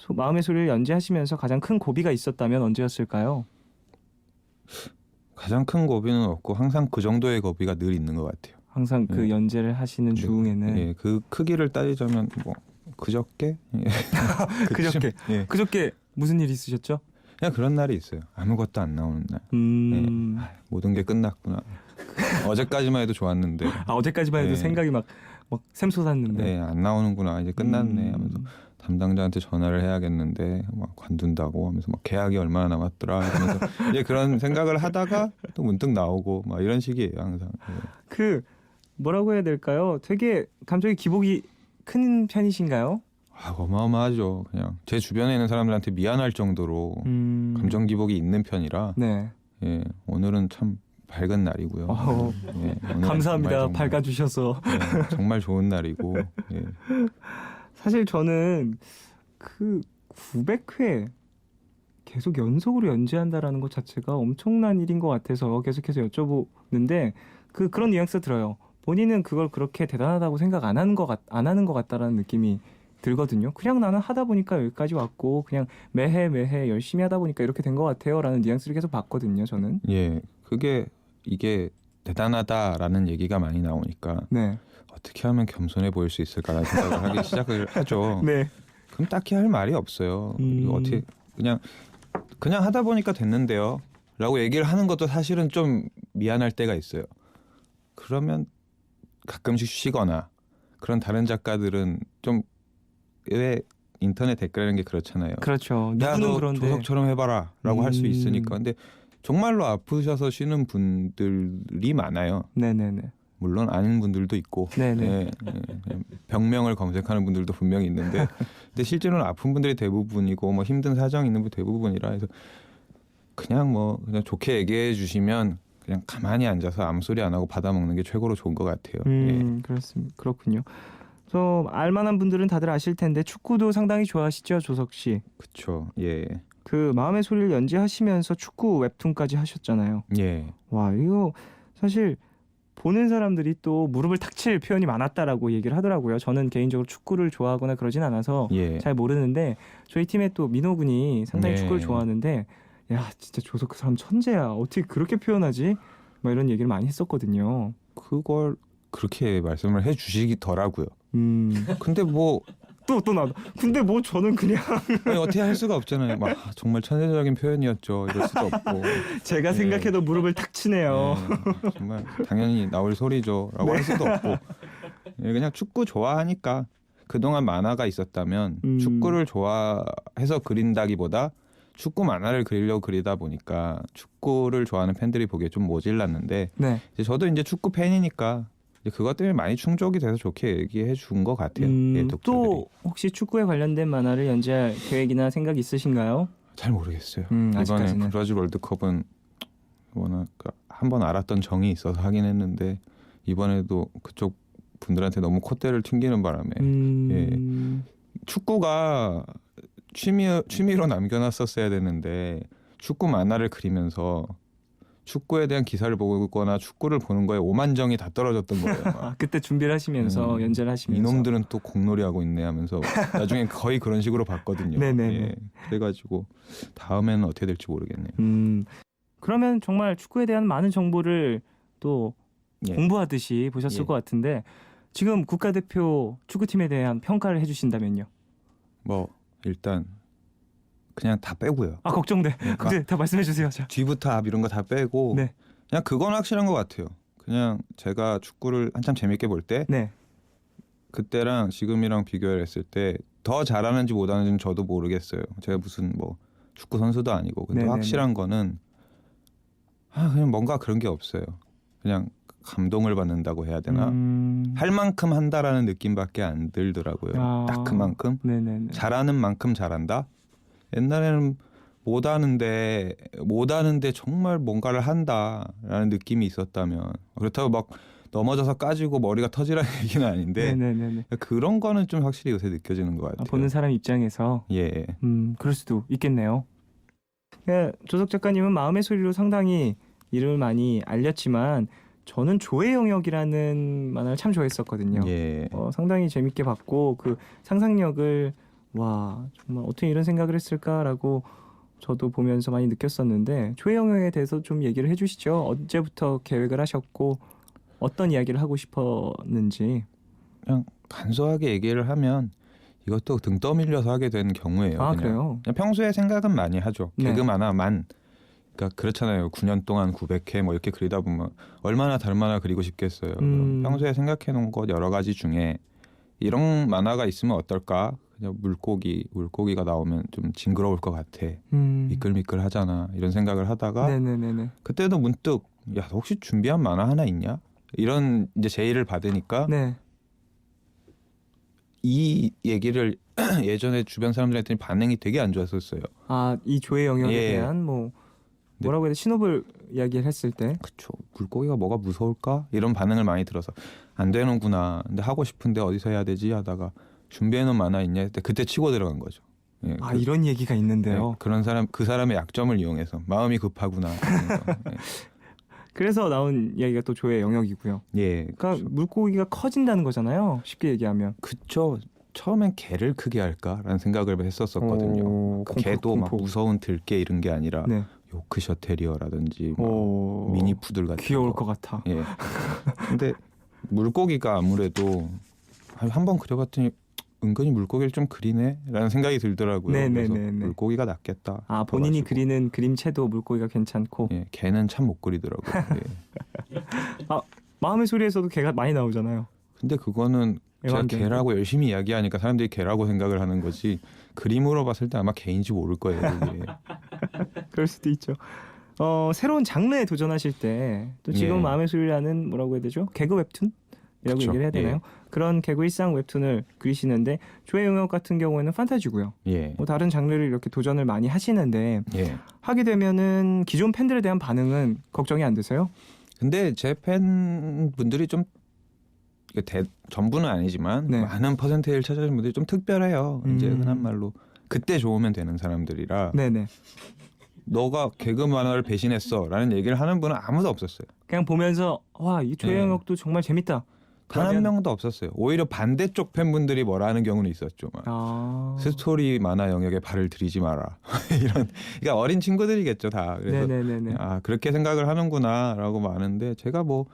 마음의 소리를 연재하시면서 가장 큰 고비가 있었다면 언제였을까요? 가장 큰 고비는 없고 항상 그 정도의 고비가 늘 있는 것 같아요. 항상 그 네. 연재를 하시는 중에는 예, 그 크기를 따지자면 뭐 그저께? 예. 그저께. 예. 그저께 무슨 일 있으셨죠? 그냥 그런 날이 있어요. 아무것도 안 나오는 날. 모든 게 끝났구나. 어제까지만 해도 좋았는데. 어제까지만 해도 네. 생각이 막 샘솟았는데. 네, 안 나오는구나. 이제 끝났네 하면서 담당자한테 전화를 해야겠는데 막 관둔다고 하면서 막 계약이 얼마나 남았더라 하면서 이제 그런 생각을 하다가 또 문득 나오고 막 이런 식이에요 항상. 예. 그 뭐라고 해야 될까요? 되게 감정의 기복이 큰 편이신가요? 어마어마하죠. 그냥 제 주변에 있는 사람들한테 미안할 정도로 감정 기복이 있는 편이라. 네. 예, 오늘은 참 밝은 날이고요. 예, 오늘은 감사합니다. 정말, 밝아주셔서. 예, 정말 좋은 날이고. 예. 사실 저는 그 900회 계속 연속으로 연재한다라는 것 자체가 엄청난 일인 것 같아서 계속해서 여쭤보는데 그런 뉘앙스 들어요. 본인은 그걸 그렇게 대단하다고 생각 안 하는 것 같다라는 느낌이 들거든요. 그냥 나는 하다 보니까 여기까지 왔고 그냥 매해 열심히 하다 보니까 이렇게 된 것 같아요라는 뉘앙스를 계속 봤거든요. 저는. 예, 이게 대단하다라는 얘기가 많이 나오니까 네. 어떻게 하면 겸손해 보일 수 있을까라는 생각을 하기 시작을 하죠. 네. 그럼 딱히 할 말이 없어요. 이거 어떻게 그냥 하다 보니까 됐는데요. 라고 얘기를 하는 것도 사실은 좀 미안할 때가 있어요. 그러면 가끔씩 쉬거나 그런 다른 작가들은 좀 왜 인터넷 댓글이라는 게 그렇잖아요. 그렇죠. 야, 누구는 너 그런데. 조석처럼 해봐라 라고 할 수 있으니까. 근데 정말로 아프셔서 쉬는 분들이 많아요. 네네네. 물론 아닌 분들도 있고 네네. 예, 병명을 검색하는 분들도 분명히 있는데 근데 실제로는 아픈 분들이 대부분이고 뭐 힘든 사정이 있는 분 대부분이라 해서 그냥 좋게 얘기해 주시면 그냥 가만히 앉아서 아무 소리 안 하고 받아먹는 게 최고로 좋은 것 같아요. 예. 그렇습니다. 그렇군요. 저 알만한 분들은 다들 아실 텐데 축구도 상당히 좋아하시죠, 조석 씨. 그렇죠. 예. 그 마음의 소리를 연재하시면서 축구 웹툰까지 하셨잖아요. 예. 와, 이거 사실 보는 사람들이 또 무릎을 탁 칠 표현이 많았다라고 얘기를 하더라고요. 저는 개인적으로 축구를 좋아하거나 그러진 않아서 예. 잘 모르는데 저희 팀에 또 민호 군이 상당히 네. 축구를 좋아하는데 야, 진짜 조석 그 사람 천재야. 어떻게 그렇게 표현하지? 막 이런 얘기를 많이 했었거든요. 그걸 그렇게 말씀을 해주시더라고요. 근데 또 나도. 근데 저는 그냥 아니, 어떻게 할 수가 없잖아요. 막 정말 천재적인 표현이었죠. 이럴 수도 없고. 제가 네. 생각해도 무릎을 탁 치네요. 네, 정말 당연히 나올 소리죠라고 할 수도 없고. 예, 그냥 축구 좋아하니까 그동안 만화가 있었다면 축구를 좋아해서 그린다기보다 축구 만화를 그리려고 그리다 보니까 축구를 좋아하는 팬들이 보기에 좀 모질랐는데 네. 이제 저도 이제 축구 팬이니까 이제 그것 때문에 많이 충족이 돼서 좋게 얘기해 준 것 같아요. 예, 독자들이. 또 혹시 축구에 관련된 만화를 연재할 계획이나 생각 있으신가요? 잘 모르겠어요. 이번에 아직까지는. 브라질 월드컵은 워낙 한번 알았던 정이 있어서 하긴 했는데 이번에도 그쪽 분들한테 너무 콧대를 튕기는 바람에 예. 축구가 취미로 남겨놨었어야 되는데 축구 만화를 그리면서 축구에 대한 기사를 보거나 축구를 보는 거에 오만정이 다 떨어졌던 거예요. 그때 준비를 하시면서 연재를 하시면서 이놈들은 또 공놀이하고 있네 하면서 나중에 거의 그런 식으로 봤거든요. 네네네. 예, 그래가지고 다음에는 어떻게 될지 모르겠네요. 그러면 정말 축구에 대한 많은 정보를 또 예. 공부하듯이 보셨을 예. 것 같은데 지금 국가대표 축구팀에 대한 평가를 해주신다면요? 일단 그냥 다 빼고요. 걱정돼. 네, 근데 다 말씀해 주세요. 자. 뒤부터 앞 이런 거 다 빼고 네. 그냥 그건 확실한 것 같아요. 그냥 제가 축구를 한참 재밌게 볼 때 네. 그때랑 지금이랑 비교를 했을 때 더 잘하는지 못하는지는 저도 모르겠어요. 제가 무슨 축구 선수도 아니고 근데 네네네. 확실한 거는 그냥 뭔가 그런 게 없어요. 그냥 감동을 받는다고 해야 되나? 할 만큼 한다라는 느낌밖에 안 들더라고요. 딱 그만큼 네네네. 잘하는 만큼 잘한다. 옛날에는 못하는데 정말 뭔가를 한다라는 느낌이 있었다면 그렇다고 막 넘어져서 까지고 머리가 터지라는 얘기는 아닌데 네네네. 그런 거는 좀 확실히 요새 느껴지는 것 같아요. 보는 사람 입장에서 예. 그럴 수도 있겠네요. 조석 작가님은 마음의 소리로 상당히 이름을 많이 알렸지만 저는 조의 영역이라는 만화를 참 좋아했었거든요. 예. 상당히 재밌게 봤고 그 상상력을 와 정말 어떻게 이런 생각을 했을까라고 저도 보면서 많이 느꼈었는데 조의 영역에 대해서 좀 얘기를 해주시죠. 언제부터 계획을 하셨고 어떤 이야기를 하고 싶었는지. 그냥 간소하게 얘기를 하면 이것도 등 떠밀려서 하게 된 경우예요. 아 그냥. 그래요? 그냥 평소에 생각은 많이 하죠. 네. 개그 만화만. 그러니까 그렇잖아요. 9년 동안 900회 뭐 이렇게 그리다 보면 얼마나 다른 만화 그리고 싶겠어요. 평소에 생각해 놓은 것 여러 가지 중에 이런 만화가 있으면 어떨까? 그냥 물고기가 나오면 좀 징그러울 것 같아. 미끌미끌하잖아. 이런 생각을 하다가 네네네네. 그때도 문득 야, 너 혹시 준비한 만화 하나 있냐? 이런 이제 제의를 받으니까 네. 이 얘기를 예전에 주변 사람들한테 했더니 반응이 되게 안 좋았었어요. 이 조의 영역에 예. 대한 뭐라고 해야 돼? 신호를 이야기를 했을 때. 그쵸. 물고기가 뭐가 무서울까? 이런 반응을 많이 들어서 안 되는구나. 근데 하고 싶은데 어디서 해야 되지? 하다가 준비해놓은 만화 있냐? 그때 치고 들어간 거죠. 예, 이런 얘기가 있는데요. 예, 그런 사람 그 사람의 약점을 이용해서 마음이 급하구나. 그래서 나온 이야기가 또 조의 영역이고요. 예, 그러니까 물고기가 커진다는 거잖아요. 쉽게 얘기하면. 그쵸. 처음엔 개를 크게 할까라는 생각을 했었었거든요. 그 개도 막 무서운 들개 이런 게 아니라 네. 요크셔 테리어라든지 미니 푸들 같은 귀여울 거. 것 같아. 예. 근데 물고기가 아무래도 한번 그려봤더니 은근히 물고기를 좀 그리네라는 생각이 들더라고요. 그래서 물고기가 낫겠다. 본인이 싶어가지고. 그리는 그림체도 물고기가 괜찮고. 예, 개는 참 못 그리더라고요. 예. 마음의 소리에서도 개가 많이 나오잖아요. 근데 그거는 제가 애완견. 개라고 열심히 이야기하니까 사람들이 개라고 생각을 하는 거지 그림으로 봤을 때 아마 개인지 모를 거예요. 그게. 그럴 수도 있죠. 새로운 장르에 도전하실 때 또 지금 예. 마음의 소리라는 뭐라고 해야 되죠? 개그 웹툰이라고 그쵸. 얘기를 해야 되나요? 예. 그런 개그 일상 웹툰을 그리시는데 조의 영역 같은 경우에는 판타지고요. 예. 뭐 다른 장르를 이렇게 도전을 많이 하시는데 예. 하게 되면은 기존 팬들에 대한 반응은 걱정이 안 되세요? 근데 제 팬분들이 좀 전부는 아니지만 네. 많은 퍼센테이지를 차지하는 분들이 좀 특별해요. 이제 음. 흔한 말로 그때 좋으면 되는 사람들이라 네네. 너가 개그 만화를 배신했어라는 얘기를 하는 분은 아무도 없었어요. 그냥 보면서 와, 이 조의 네. 영역도 정말 재밌다. 단 한 그러면- 명도 없었어요. 오히려 반대쪽 팬분들이 뭐라 하는 경우는 있었죠. 막. 스토리 만화 영역에 발을 들이지 마라. 이런 그러니까 어린 친구들이겠죠 다. 그래서 네네네네. 그렇게 생각을 하는구나라고 많은데 제가 뭐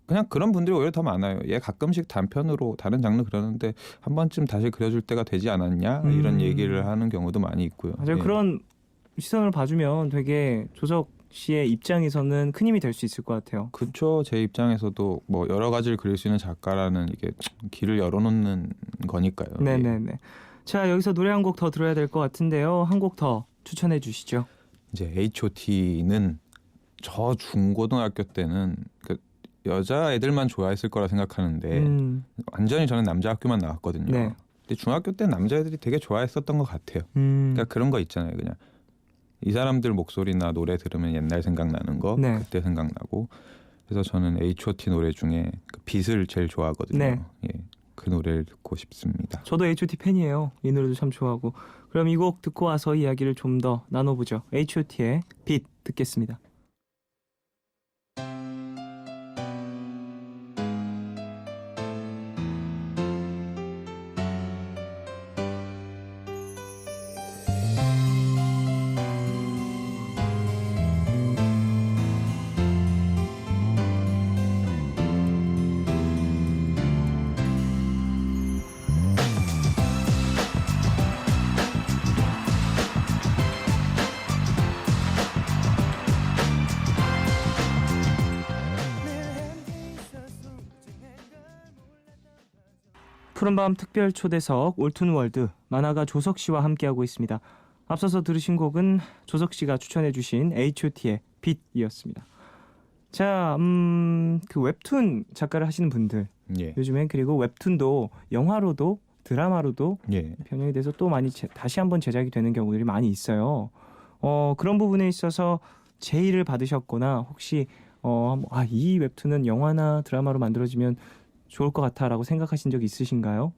그냥 그런 분들이 오히려 더 많아요. 얘 가끔씩 단편으로 다른 장르 그러는데 한 번쯤 다시 그려줄 때가 되지 않았냐 이런 얘기를 하는 경우도 많이 있고요. 맞아요. 예. 그런 시선을 봐주면 되게 조석 씨의 입장에서는 큰 힘이 될 수 있을 것 같아요. 그렇죠. 제 입장에서도 뭐 여러 가지를 그릴 수 있는 작가라는 이게 길을 열어놓는 거니까요. 예. 네네네. 자, 여기서 노래 한 곡 더 들어야 될 것 같은데요. 한 곡 더 추천해 주시죠. 이제 H.O.T는 저 중고등학교 때는 그 여자 애들만 좋아했을 거라 생각하는데 완전히 저는 남자 학교만 나왔거든요. 네. 근데 중학교 때 남자애들이 되게 좋아했었던 것 같아요. 그러니까 그런 거 있잖아요. 그냥 이 사람들 목소리나 노래 들으면 옛날 생각나는 거, 네. 그때 생각나고. 그래서 저는 H.O.T 노래 중에 그 빛을 제일 좋아하거든요. 네. 예, 그 노래를 듣고 싶습니다. 저도 H.O.T 팬이에요. 이 노래도 참 좋아하고. 그럼 이 곡 듣고 와서 이야기를 좀 더 나눠보죠. H.O.T의 빛 듣겠습니다. 푸른밤 특별 초대석 올툰월드 만화가 조석 씨와 함께하고 있습니다. 앞서서 들으신 곡은 조석 씨가 추천해 주신 H.O.T의 빛이었습니다. 자, 그 웹툰 작가를 하시는 분들 예, 요즘엔 그리고 웹툰도 영화로도 드라마로도 예, 변형이 돼서 또 많이 다시 한번 제작이 되는 경우들이 많이 있어요. 그런 부분에 있어서 제의를 받으셨거나 혹시 이 웹툰은 영화나 드라마로 만들어지면 좋을 것 같아라고 생각하신 적 있으신가요?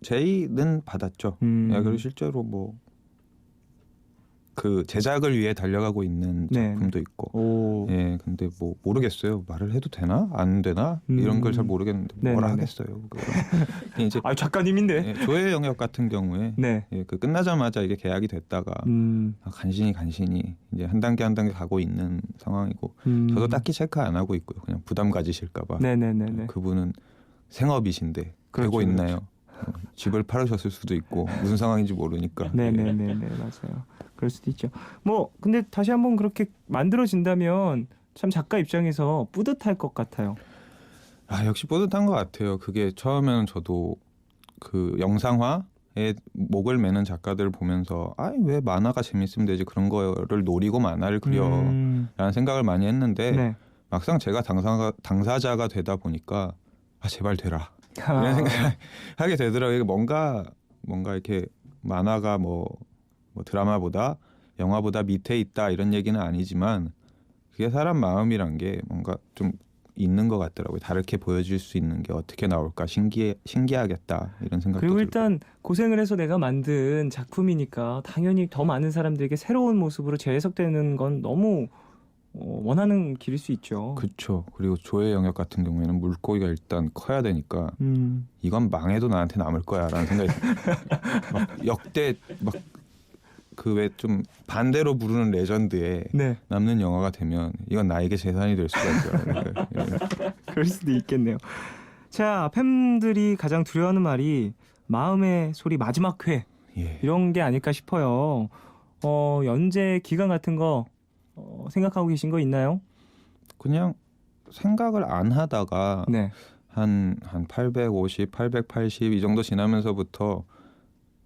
제의는 받았죠. 예, 그리고 실제로 뭐 그 제작을 위해 달려가고 있는 네. 작품도 있고. 오. 예, 근데 뭐 모르겠어요. 말을 해도 되나 안 되나 이런 걸 잘 모르겠는데 뭐라 네네네. 하겠어요. 이제 작가님인데. 예, 조의 영역 같은 경우에 네. 예, 그 끝나자마자 이게 계약이 됐다가 간신히 이제 한 단계 가고 있는 상황이고 저도 딱히 체크 안 하고 있고요. 그냥 부담 가지실까봐. 네네네네. 그분은 생업이신데 그렇죠, 되고 있나요? 집을 팔으셨을 수도 있고 무슨 상황인지 모르니까. 네네네네 맞아요. 그럴 수도 있죠. 뭐 근데 다시 한번 그렇게 만들어진다면 참 작가 입장에서 뿌듯할 것 같아요. 역시 뿌듯한 것 같아요. 그게 처음에는 저도 그 영상화에 목을 매는 작가들을 보면서 왜 만화가 재밌으면 되지 그런 거를 노리고 만화를 그려라는 생각을 많이 했는데 네. 막상 제가 당사자가 되다 보니까 제발 되라 이런 생각을 하게 되더라고요. 이게 뭔가 이렇게 만화가 뭐 드라마보다 영화보다 밑에 있다 이런 얘기는 아니지만 그게 사람 마음이란 게 뭔가 좀 있는 것 같더라고요. 다르게 보여줄 수 있는 게 어떻게 나올까 신기하겠다 이런 생각도 그리고 들고. 일단 고생을 해서 내가 만든 작품이니까 당연히 더 많은 사람들에게 새로운 모습으로 재해석되는 건 너무 원하는 길일 수 있죠. 그렇죠. 그리고 조의 영역 같은 경우에는 물고기가 일단 커야 되니까 이건 망해도 나한테 남을 거야라는 생각이 막 역대 막 그 왜 좀 반대로 부르는 레전드에 네. 남는 영화가 되면 이건 나에게 재산이 될 수가 있어요. 그럴 수도 있겠네요. 자, 팬들이 가장 두려워하는 말이 마음의 소리 마지막 회 예. 이런 게 아닐까 싶어요. 연재 기간 같은 거 생각하고 계신 거 있나요? 그냥 생각을 안 하다가 네. 한 850, 880 이 정도 지나면서부터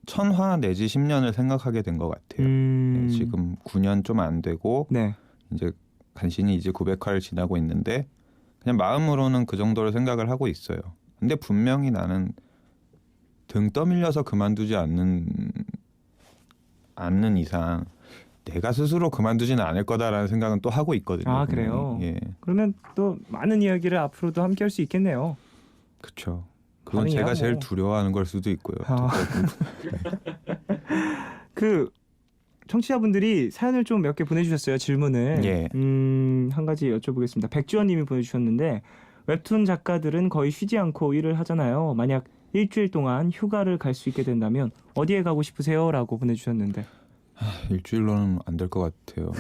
1000화 내지 10년을 생각하게 된 것 같아요. 예, 지금 9년 좀 안 되고 네. 이제 간신히 이제 900화를 지나고 있는데 그냥 마음으로는 그 정도로 생각을 하고 있어요. 근데 분명히 나는 등 떠밀려서 그만두지 않는 이상 내가 스스로 그만두지는 않을 거다라는 생각은 또 하고 있거든요. 아, 그래요? 예, 그러면 또 많은 이야기를 앞으로도 함께 할 수 있겠네요. 그렇죠. 그건 가능해요, 제가 제일 뭐. 두려워하는 걸 수도 있고요. 그 청취자분들이 사연을 좀 몇 개 보내주셨어요. 질문을. 예. 한 가지 여쭤보겠습니다. 백주원님이 보내주셨는데 웹툰 작가들은 거의 쉬지 않고 일을 하잖아요. 만약 일주일 동안 휴가를 갈 수 있게 된다면 어디에 가고 싶으세요? 라고 보내주셨는데 일주일로는 안 될 것 같아요.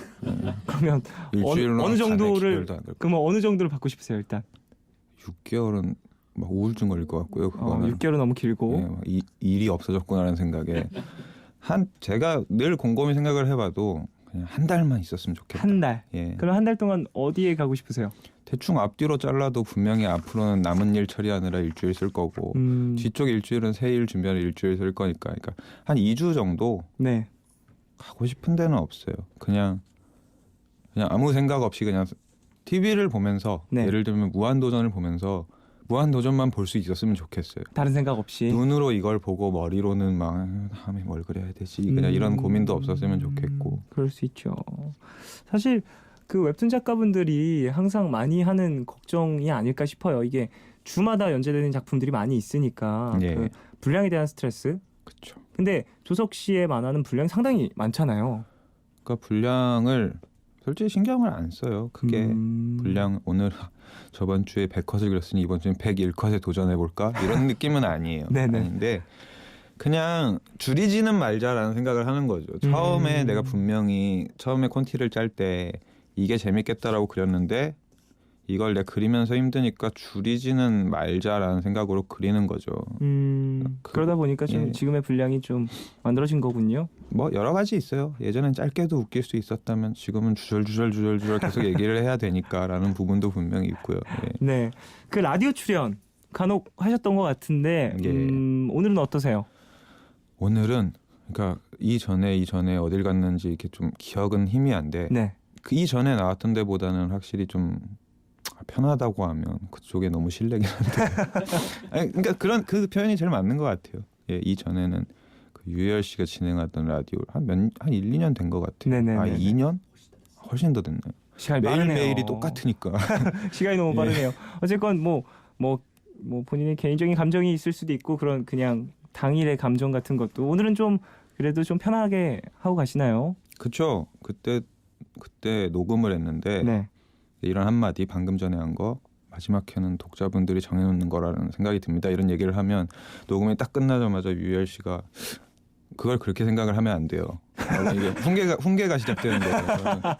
그러면 일주일로 어느 정도를 그러면 어느 정도를 받고 싶으세요? 일단 6개월은 막 우울증 걸릴 것 같고요. 그거는 6개월은 너무 길고 예, 막 일이 없어졌구나라는 생각에 제가 늘 곰곰이 생각을 해봐도 그냥 한 달만 있었으면 좋겠다. 한 달. 예. 그럼 한 달 동안 어디에 가고 싶으세요? 대충 앞뒤로 잘라도 분명히 앞으로는 남은 일 처리하느라 일주일 쓸 거고 뒤쪽 일주일은 새 일 준비하는 일주일 쓸 거니까 그러니까 한 2주 정도 네. 가고 싶은 데는 없어요. 그냥 아무 생각 없이 그냥 TV를 보면서 네. 예를 들면 무한도전을 보면서 무한도전만 볼 수 있었으면 좋겠어요. 다른 생각 없이. 눈으로 이걸 보고 머리로는 막 다음에 뭘 그려야 되지 그냥 이런 고민도 없었으면 좋겠고. 그럴 수 있죠. 사실 그 웹툰 작가분들이 항상 많이 하는 걱정이 아닐까 싶어요. 이게 주마다 연재되는 작품들이 많이 있으니까 예. 그 분량에 대한 스트레스. 그렇죠. 근데 조석 씨의 만화는 분량이 상당히 많잖아요. 그러니까 분량을 솔직히 신경을 안 써요. 그게 분량 오늘 저번 주에 100컷을 그렸으니 이번 주엔 101컷에 도전해 볼까 이런 느낌은 아니에요. 네네. 아닌데 그냥 줄이지는 말자라는 생각을 하는 거죠. 처음에 내가 분명히 처음에 콘티를 짤 때 이게 재밌겠다라고 그렸는데 이걸 내가 그리면서 힘드니까 줄이지는 말자라는 생각으로 그리는 거죠. 그러다 보니까 좀 예. 지금의 분량이 좀 만들어진 거군요. 뭐 여러 가지 있어요. 예전엔 짧게도 웃길 수 있었다면 지금은 주절주절 계속 얘기를 해야 되니까라는 부분도 분명히 있고요. 예. 네, 그 라디오 출연 간혹 하셨던 것 같은데 예. 오늘은 어떠세요? 오늘은 그러니까 이전에 어딜 갔는지 이렇게 좀 기억은 희미한데 네. 그 이전에 나왔던 데보다는 확실히 좀 편하다고 하면 그쪽에 너무 실례긴 한데 아니, 그러니까 그 표현이 제일 맞는 것 같아요. 예, 이전에는 그 유열 씨가 진행하던 라디오 한 1, 2년 된 것 같아요. 네네네네. 아 2년? 훨씬 더 됐네요. 시간이 빠르네요. 매일매일이 똑같으니까. 시간이 너무 예. 빠르네요. 어쨌건 뭐 본인의 개인적인 감정이 있을 수도 있고 그런 그냥 당일의 감정 같은 것도 오늘은 좀 그래도 좀 편하게 하고 가시나요? 그쵸. 그때 녹음을 했는데 네. 이런 한마디 방금 전에 한 거 마지막 회는 독자분들이 정해놓는 거라는 생각이 듭니다. 이런 얘기를 하면 녹음이 딱 끝나자마자 유열 씨가 그걸 그렇게 생각을 하면 안 돼요. 이게 훈계가 시작되는 거예요. 저는 막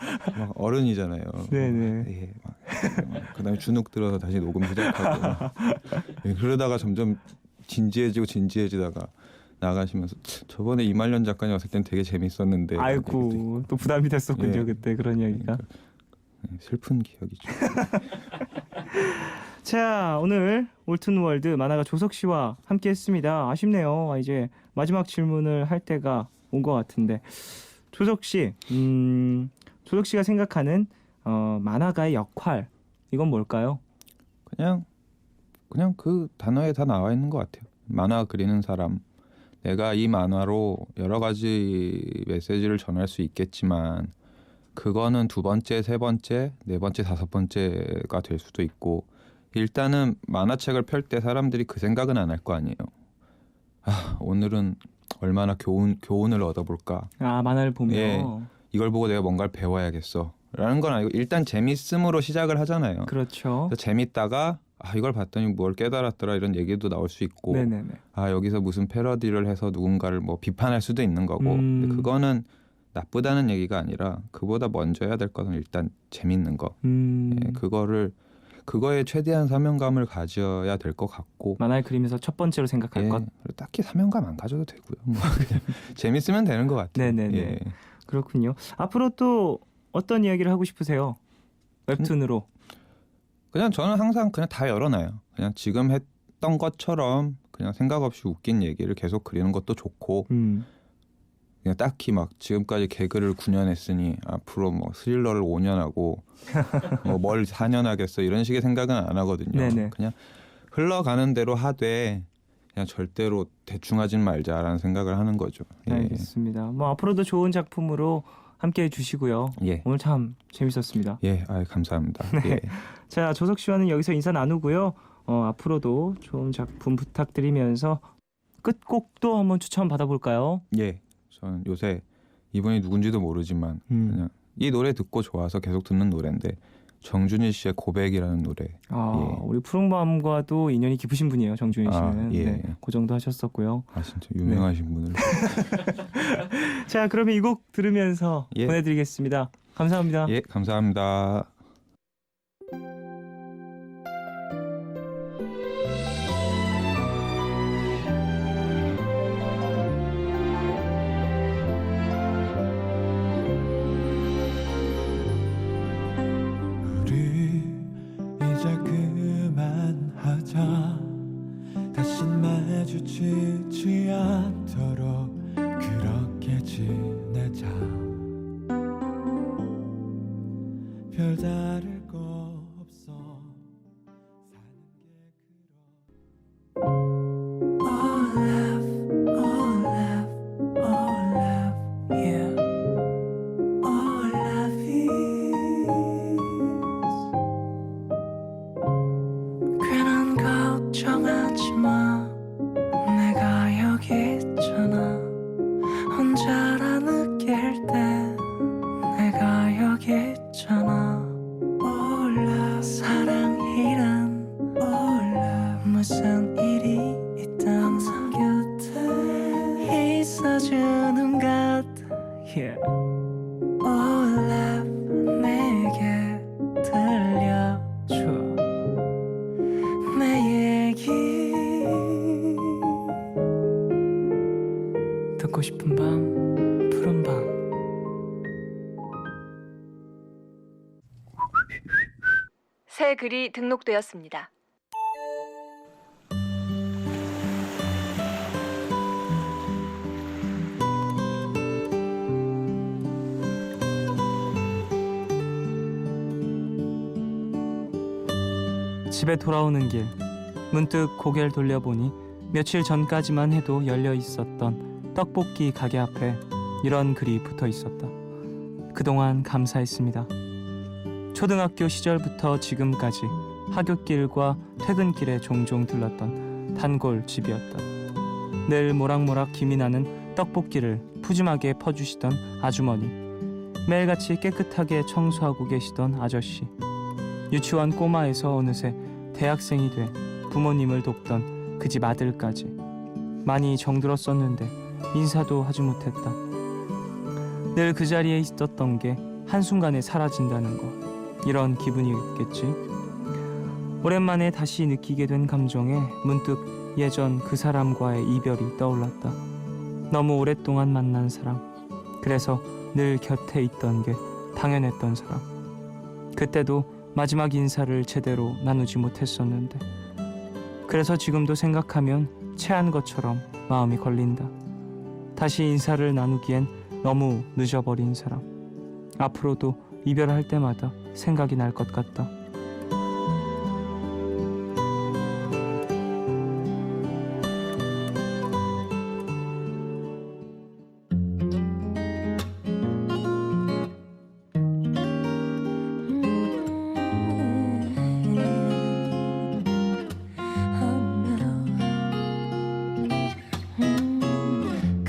어른이잖아요. 네네. 예, 그다음에 주눅 들어서 다시 녹음 시작하고 예, 그러다가 점점 진지해지다가 나가시면서 저번에 이말년 작가님 왔을 땐 되게 재밌었는데. 아이고 또 부담이 됐었군요. 예. 그때 그런 이야기가. 슬픈 기억이죠. 자, 오늘 올튼월드 만화가 조석 씨와 함께했습니다. 아쉽네요. 이제 마지막 질문을 할 때가 온 것 같은데 조석 씨, 조석 씨가 생각하는 만화가의 역할 이건 뭘까요? 그냥 그 단어에 다 나와 있는 것 같아요. 만화 그리는 사람. 내가 이 만화로 여러 가지 메시지를 전할 수 있겠지만 그거는 2번째, 3번째, 4번째, 5번째가 될 수도 있고 일단은 만화책을 펼 때 사람들이 그 생각은 안 할 거 아니에요. 오늘은 얼마나 교훈을 얻어볼까. 만화를 보면. 예. 이걸 보고 내가 뭔가를 배워야겠어. 라는 건 아니고 일단 재밌음으로 시작을 하잖아요. 그렇죠. 그래서 재밌다가 이걸 봤더니 뭘 깨달았더라 이런 얘기도 나올 수 있고 네네네. 여기서 무슨 패러디를 해서 누군가를 뭐 비판할 수도 있는 거고 근데 그거는 나쁘다는 얘기가 아니라 그보다 먼저 해야 될 것은 일단 재밌는 거. 예, 그거에 최대한 사명감을 가져야 될 것 같고 만화를 그리면서 첫 번째로 생각할 것. 딱히 사명감 안 가져도 되고요. 뭐 그냥 재밌으면 되는 것 같아요. 네네네. 예. 그렇군요. 앞으로 또 어떤 이야기를 하고 싶으세요? 웹툰으로. 그냥 저는 항상 그냥 다 열어놔요. 그냥 지금 했던 것처럼 그냥 생각 없이 웃긴 얘기를 계속 그리는 것도 좋고 그냥 딱히 막 지금까지 개그를 9년 했으니 앞으로 뭐 스릴러를 5년 하고 뭐 뭘 4년 하겠어 이런 식의 생각은 안 하거든요. 네네. 그냥 흘러가는 대로 하되 그냥 절대로 대충 하진 말자라는 생각을 하는 거죠. 예. 알겠습니다. 뭐 앞으로도 좋은 작품으로 함께해 주시고요. 예. 오늘 참 재밌었습니다. 예, 감사합니다. 네. 예. 자, 조석 씨와는 여기서 인사 나누고요. 앞으로도 좋은 작품 부탁드리면서 끝곡도 한번 추천 받아볼까요? 예, 저는 요새 이분이 누군지도 모르지만 그냥 이 노래 듣고 좋아서 계속 듣는 노래인데 정준일 씨의 고백이라는 노래. 예. 우리 푸른밤과도 인연이 깊으신 분이에요. 정준일 씨는. 예. 네, 그 정도 하셨었고요. 진짜 유명하신 분을. 자, 그러면 이 곡 들으면서 예. 보내드리겠습니다. 감사합니다. 예, 감사합니다. 우리 이제 그만하자. 다신 마주치지 않도록 그렇게 지내자. 별다를 거 없어. 사는 게 All love, all love, all love, yeah. All love is 괜한 걱정하지 마. 내가 여기 있잖아. 혼자라 느낄 때 내가 여기 있잖아. All love, 사랑이란 all love, 무슨 일이 있든 항상 곁에 있어주는 것. Yeah. All love, 내게 들려줘 내 얘기. 듣고 싶은 밤, 푸른 밤. 새 글이 등록되었습니다. 집에 돌아오는 길 문득 고개를 돌려보니 며칠 전까지만 해도 열려 있었던 떡볶이 가게 앞에 이런 글이 붙어 있었다. 그동안 감사했습니다. 초등학교 시절부터 지금까지 하굣길과 퇴근길에 종종 들렀던 단골 집이었다. 늘 모락모락 김이 나는 떡볶이를 푸짐하게 퍼주시던 아주머니, 매일같이 깨끗하게 청소하고 계시던 아저씨, 유치원 꼬마에서 어느새 대학생이 돼 부모님을 돕던 그 집 아들까지 많이 정들었었는데 인사도 하지 못했다. 늘 그 자리에 있었던 게 한순간에 사라진다는 거, 이런 기분이겠지. 오랜만에 다시 느끼게 된 감정에 문득 예전 그 사람과의 이별이 떠올랐다. 너무 오랫동안 만난 사람, 그래서 늘 곁에 있던 게 당연했던 사람. 그때도 마지막 인사를 제대로 나누지 못했었는데, 그래서 지금도 생각하면 체한 것처럼 마음이 걸린다. 다시 인사를 나누기엔 너무 늦어버린 사람. 앞으로도 이별할 때마다 생각이 날 것 같다.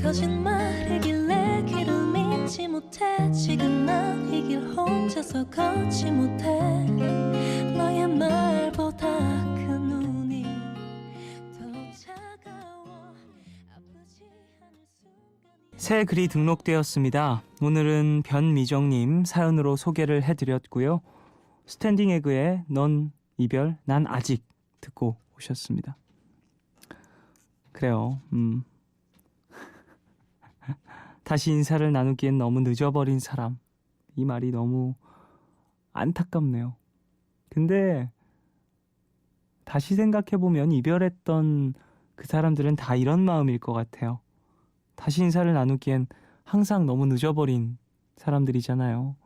거짓말이길래 귀를 믿지 못해 지금 난 이 길 혼자서 걷지 못해 너의 말보다 그 눈이 더 차가워 아프지 않을 순간이 새 글이 등록되었습니다. 오늘은 변미정님 사연으로 소개를 해드렸고요. 스탠딩 에그의 넌 이별 난 아직 듣고 오셨습니다. 그래요. 다시 인사를 나누기엔 너무 늦어버린 사람. 이 말이 너무 안타깝네요. 근데 다시 생각해보면 이별했던 그 사람들은 다 이런 마음일 것 같아요. 다시 인사를 나누기엔 항상 너무 늦어버린 사람들이잖아요.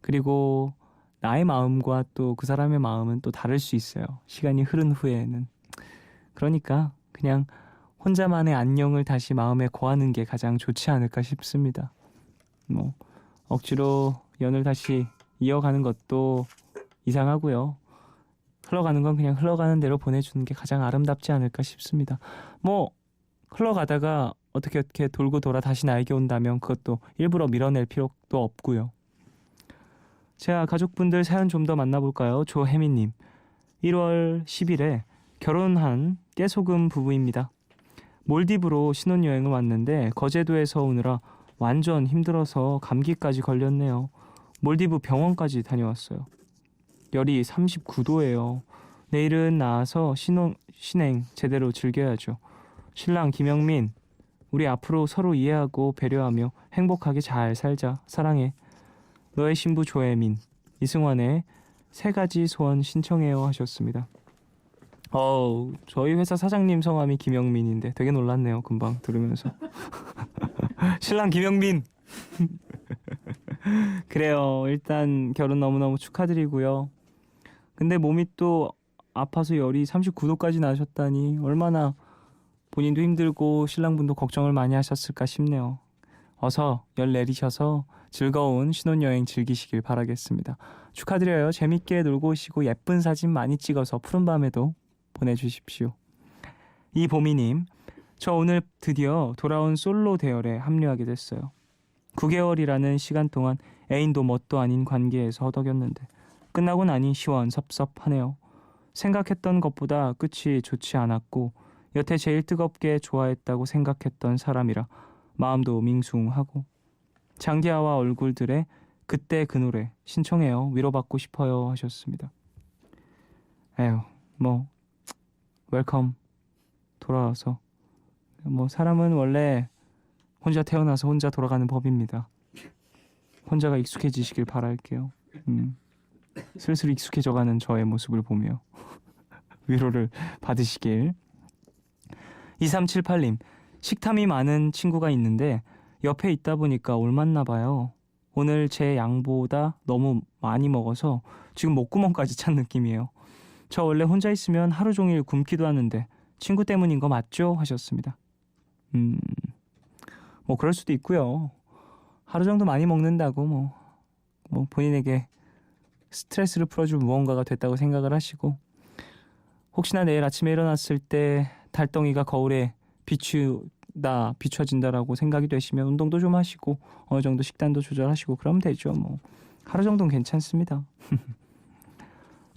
그리고 나의 마음과 또 그 사람의 마음은 또 다를 수 있어요. 시간이 흐른 후에는. 그러니까 그냥 혼자만의 안녕을 다시 마음에 고하는 게 가장 좋지 않을까 싶습니다. 뭐 억지로 연을 다시 이어가는 것도 이상하고요. 흘러가는 건 그냥 흘러가는 대로 보내주는 게 가장 아름답지 않을까 싶습니다. 뭐 흘러가다가 어떻게 돌고 돌아 다시 나에게 온다면 그것도 일부러 밀어낼 필요도 없고요. 자, 가족분들 사연 좀 더 만나볼까요? 조혜민님, 1월 10일에 결혼한 깨소금 부부입니다. 몰디브로 신혼여행을 왔는데 거제도에서 오느라 완전 힘들어서 감기까지 걸렸네요. 몰디브 병원까지 다녀왔어요. 열이 39도예요. 내일은 나와서 신행 제대로 즐겨야죠. 신랑 김영민, 우리 앞으로 서로 이해하고 배려하며 행복하게 잘 살자. 사랑해. 너의 신부 조혜민, 이승환의 세 가지 소원 신청해요 하셨습니다. 저희 회사 사장님 성함이 김영민인데 되게 놀랐네요. 금방 들으면서. 신랑 김영민. 그래요. 일단 결혼 너무너무 축하드리고요. 근데 몸이 또 아파서 열이 39도까지 나셨다니 얼마나 본인도 힘들고 신랑분도 걱정을 많이 하셨을까 싶네요. 어서 열 내리셔서 즐거운 신혼여행 즐기시길 바라겠습니다. 축하드려요. 재밌게 놀고 오시고 예쁜 사진 많이 찍어서 푸른밤에도 보내주십시오. 이보미님, 저 오늘 드디어 돌아온 솔로 대열에 합류하게 됐어요. 9개월이라는 시간 동안 애인도 뭣도 아닌 관계에서 허덕였는데 끝나고 나니 시원섭섭하네요. 생각했던 것보다 끝이 좋지 않았고 여태 제일 뜨겁게 좋아했다고 생각했던 사람이라 마음도 밍숭하고 장기하와 얼굴들의 그때 그 노래 신청해요. 위로받고 싶어요 하셨습니다. 에휴, 뭐 웰컴. 돌아와서 뭐 사람은 원래 혼자 태어나서 혼자 돌아가는 법입니다. 혼자가 익숙해지시길 바랄게요. 슬슬 익숙해져가는 저의 모습을 보며 위로를 받으시길. 2378님, 식탐이 많은 친구가 있는데 옆에 있다 보니까 옮았나 봐요. 오늘 제 양보다 너무 많이 먹어서 지금 목구멍까지 찬 느낌이에요. 저 원래 혼자 있으면 하루 종일 굶기도 하는데 친구 때문인 거 맞죠? 하셨습니다. 뭐 그럴 수도 있고요. 하루 정도 많이 먹는다고 뭐 본인에게 스트레스를 풀어줄 무언가가 됐다고 생각을 하시고, 혹시나 내일 아침에 일어났을 때 달덩이가 거울에 비춰진다라고 생각이 되시면 운동도 좀 하시고 어느 정도 식단도 조절하시고 그러면 되죠. 뭐 하루 정도는 괜찮습니다.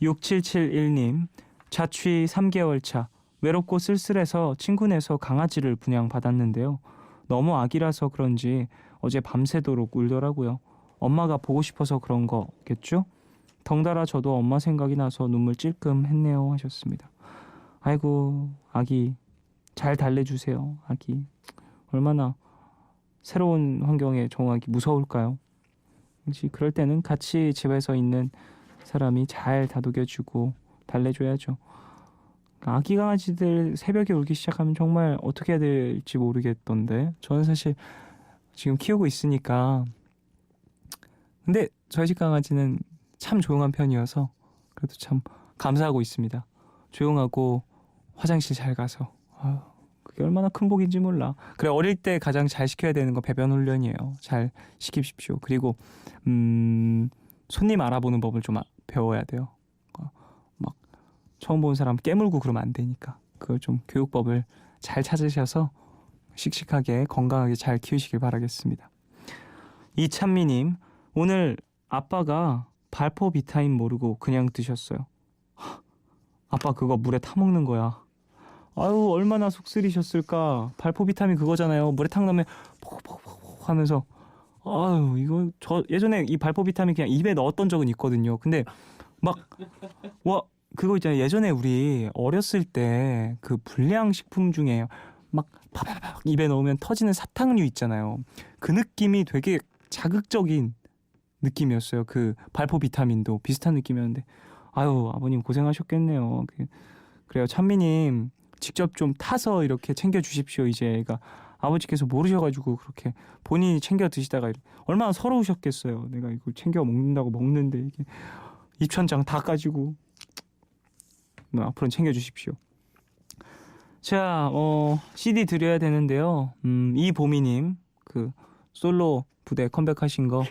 6771님, 자취 3개월 차, 외롭고 쓸쓸해서 친구네서 강아지를 분양받았는데요. 너무 아기라서 그런지 어제 밤새도록 울더라고요. 엄마가 보고 싶어서 그런 거겠죠? 덩달아 저도 엄마 생각이 나서 눈물 찔끔했네요 하셨습니다. 아이고, 아기 잘 달래주세요. 아기 얼마나 새로운 환경에 적응하기 무서울까요? 혹시 그럴 때는 같이 집에서 있는 사람이 잘 다독여주고 달래줘야죠. 아기 강아지들 새벽에 울기 시작하면 정말 어떻게 해야 될지 모르겠던데, 저는 사실 지금 키우고 있으니까. 근데 저희 집 강아지는 참 조용한 편이어서 그래도 참 감사하고 있습니다. 조용하고 화장실 잘 가서. 아유, 그게 얼마나 큰 복인지 몰라. 그래, 어릴 때 가장 잘 시켜야 되는 거 배변 훈련이에요. 잘 시키십시오. 그리고 손님 알아보는 법을 좀 배워야 돼요. 막 처음 보는 사람 깨물고 그러면 안 되니까 그걸 좀 교육법을 잘 찾으셔서 씩씩하게 건강하게 잘 키우시길 바라겠습니다. 이찬미님, 오늘 아빠가 발포 비타민 모르고 그냥 드셨어요. 아빠 그거 물에 타먹는 거야. 아유, 얼마나 속쓰리셨을까. 발포 비타민 그거잖아요. 물에 탁 넣으면 퍽퍽퍽 하면서. 아유, 이거 저 예전에 이 발포 비타민 그냥 입에 넣었던 적은 있거든요. 근데 막 그거 있잖아요. 예전에 우리 어렸을 때 그 불량식품 중에 막 파파팍 입에 넣으면 터지는 사탕류 있잖아요. 그 느낌이 되게 자극적인 느낌이었어요. 그 발포 비타민도 비슷한 느낌이었는데, 아유, 아버님 고생하셨겠네요. 그래요, 찬미님 직접 좀 타서 이렇게 챙겨 주십시오. 이제 애가 아버지께서 모르셔가지고 그렇게 본인이 챙겨 드시다가 얼마나 서러우셨겠어요. 내가 이걸 챙겨 먹는다고 먹는데 이게 입천장 다 까지고. 앞으로는 챙겨 주십시오. 자, CD 드려야 되는데요. 이보미님 그 솔로 부대 컴백하신 거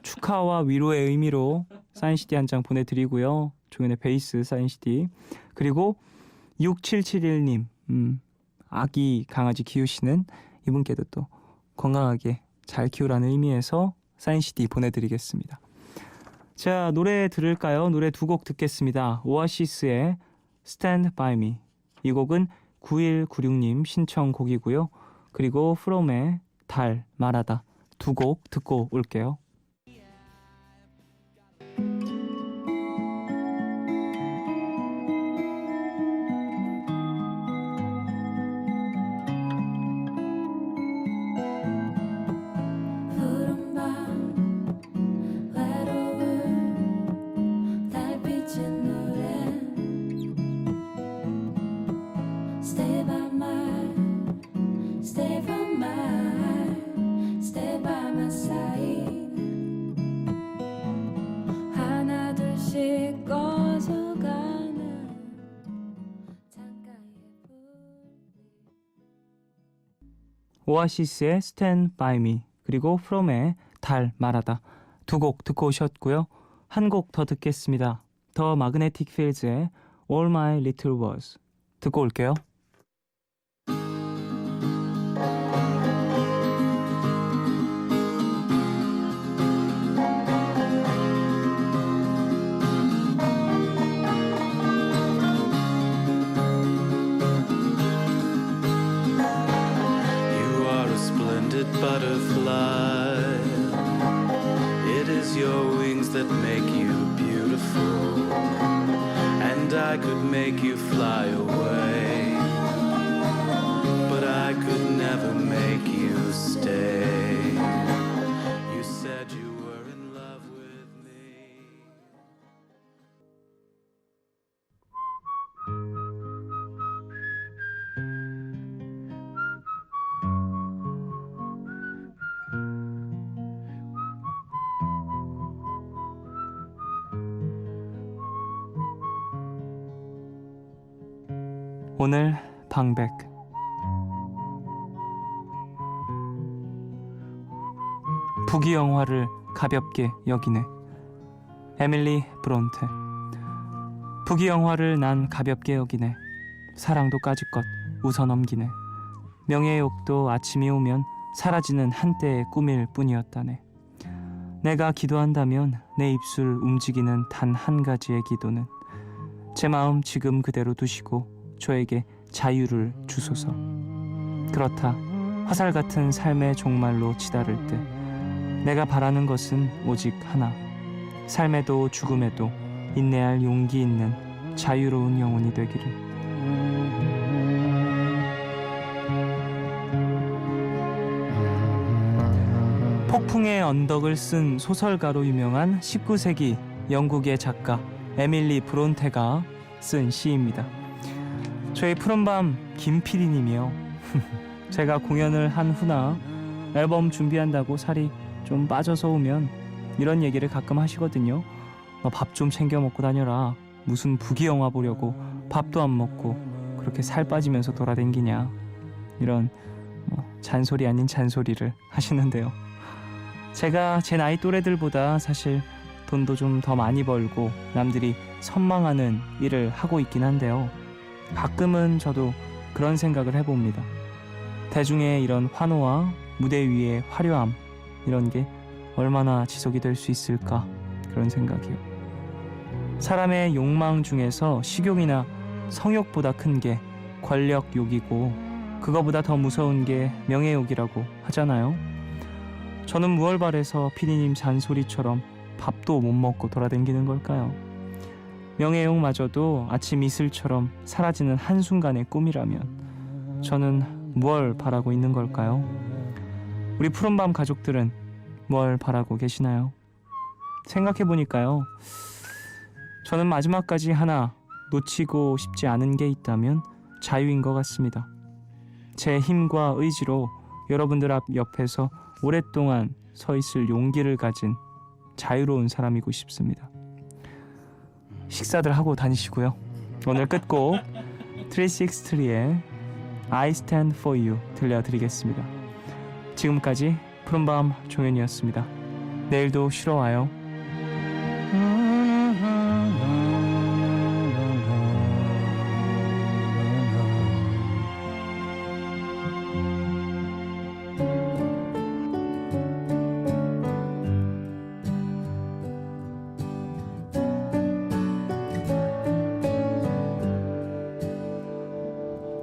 축하와 위로의 의미로 사인 CD 한 장 보내드리고요. 종현의 베이스 사인 CD, 그리고 6771님 아기 강아지 키우시는 이분께도 또 건강하게 잘 키우라는 의미에서 사인 CD 보내드리겠습니다. 자, 노래 들을까요? 노래 두 곡 듣겠습니다. 오아시스의 Stand By Me, 이 곡은 9196님 신청곡이고요. 그리고 프롬의 달 말하다, 두 곡 듣고 올게요. 푸른 밤 외로운 달빛의 노래 Stay by my Stay by my Stay by my side 하나 둘씩 꺼져가는 창가의 불 오아시스의 Stand By Me, 그리고 프롬의 달 말하다, 두 곡 듣고 오셨고요. 한 곡 더 듣겠습니다. 더 마그네틱 필즈의 All My Little Words 듣고 올게요. You are a splendid butterfly. It is your wings that make you beautiful. And I could make you fly away. But I could never make you stay. You said you were in love with me. 오늘 방백. 부귀영화를 가볍게 여기네. 에밀리 브론테. 부귀영화를 난 가볍게 여기네. 사랑도 까짓것 웃어 넘기네. 명예욕도 아침이 오면 사라지는 한때의 꿈일 뿐이었다네. 내가 기도한다면 내 입술 움직이는 단 한 가지의 기도는 제 마음 지금 그대로 두시고 저에게 자유를 주소서. 그렇다. 화살 같은 삶의 종말로 치달을 때 내가 바라는 것은 오직 하나. 삶에도 죽음에도 인내할 용기 있는 자유로운 영혼이 되기를. 폭풍의 언덕을 쓴 소설가로 유명한 19세기 영국의 작가 에밀리 브론테가 쓴 시입니다. 저희 푸른밤 김 PD님이요. 제가 공연을 한 후나 앨범 준비한다고 살이 좀 빠져서 오면 이런 얘기를 가끔 하시거든요. 너 밥 좀 챙겨 먹고 다녀라. 무슨 부귀영화 보려고 밥도 안 먹고 그렇게 살 빠지면서 돌아다니냐. 이런 잔소리 아닌 잔소리를 하시는데요. 제가 제 나이 또래들보다 사실 돈도 좀 더 많이 벌고 남들이 선망하는 일을 하고 있긴 한데요. 가끔은 저도 그런 생각을 해봅니다. 대중의 이런 환호와 무대 위의 화려함, 이런 게 얼마나 지속이 될 수 있을까, 그런 생각이요. 사람의 욕망 중에서 식욕이나 성욕보다 큰 게 권력욕이고 그거보다 더 무서운 게 명예욕이라고 하잖아요. 저는 무얼 바래서 피디님 잔소리처럼 밥도 못 먹고 돌아다니는 걸까요? 명예욕마저도 아침 이슬처럼 사라지는 한순간의 꿈이라면 저는 무얼 바라고 있는 걸까요? 우리 푸른밤 가족들은 뭘 바라고 계시나요? 생각해보니까요, 저는 마지막까지 하나 놓치고 싶지 않은 게 있다면 자유인 것 같습니다. 제 힘과 의지로 여러분들 앞 옆에서 오랫동안 서 있을 용기를 가진 자유로운 사람이고 싶습니다. 식사들 하고 다니시고요. 오늘 끝곡 트레이시 익스트리의 I Stand For You 들려드리겠습니다. 지금까지 푸른밤 종현이었습니다. 내일도 쉬러 와요.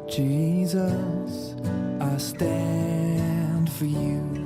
Jesus, I stand for you.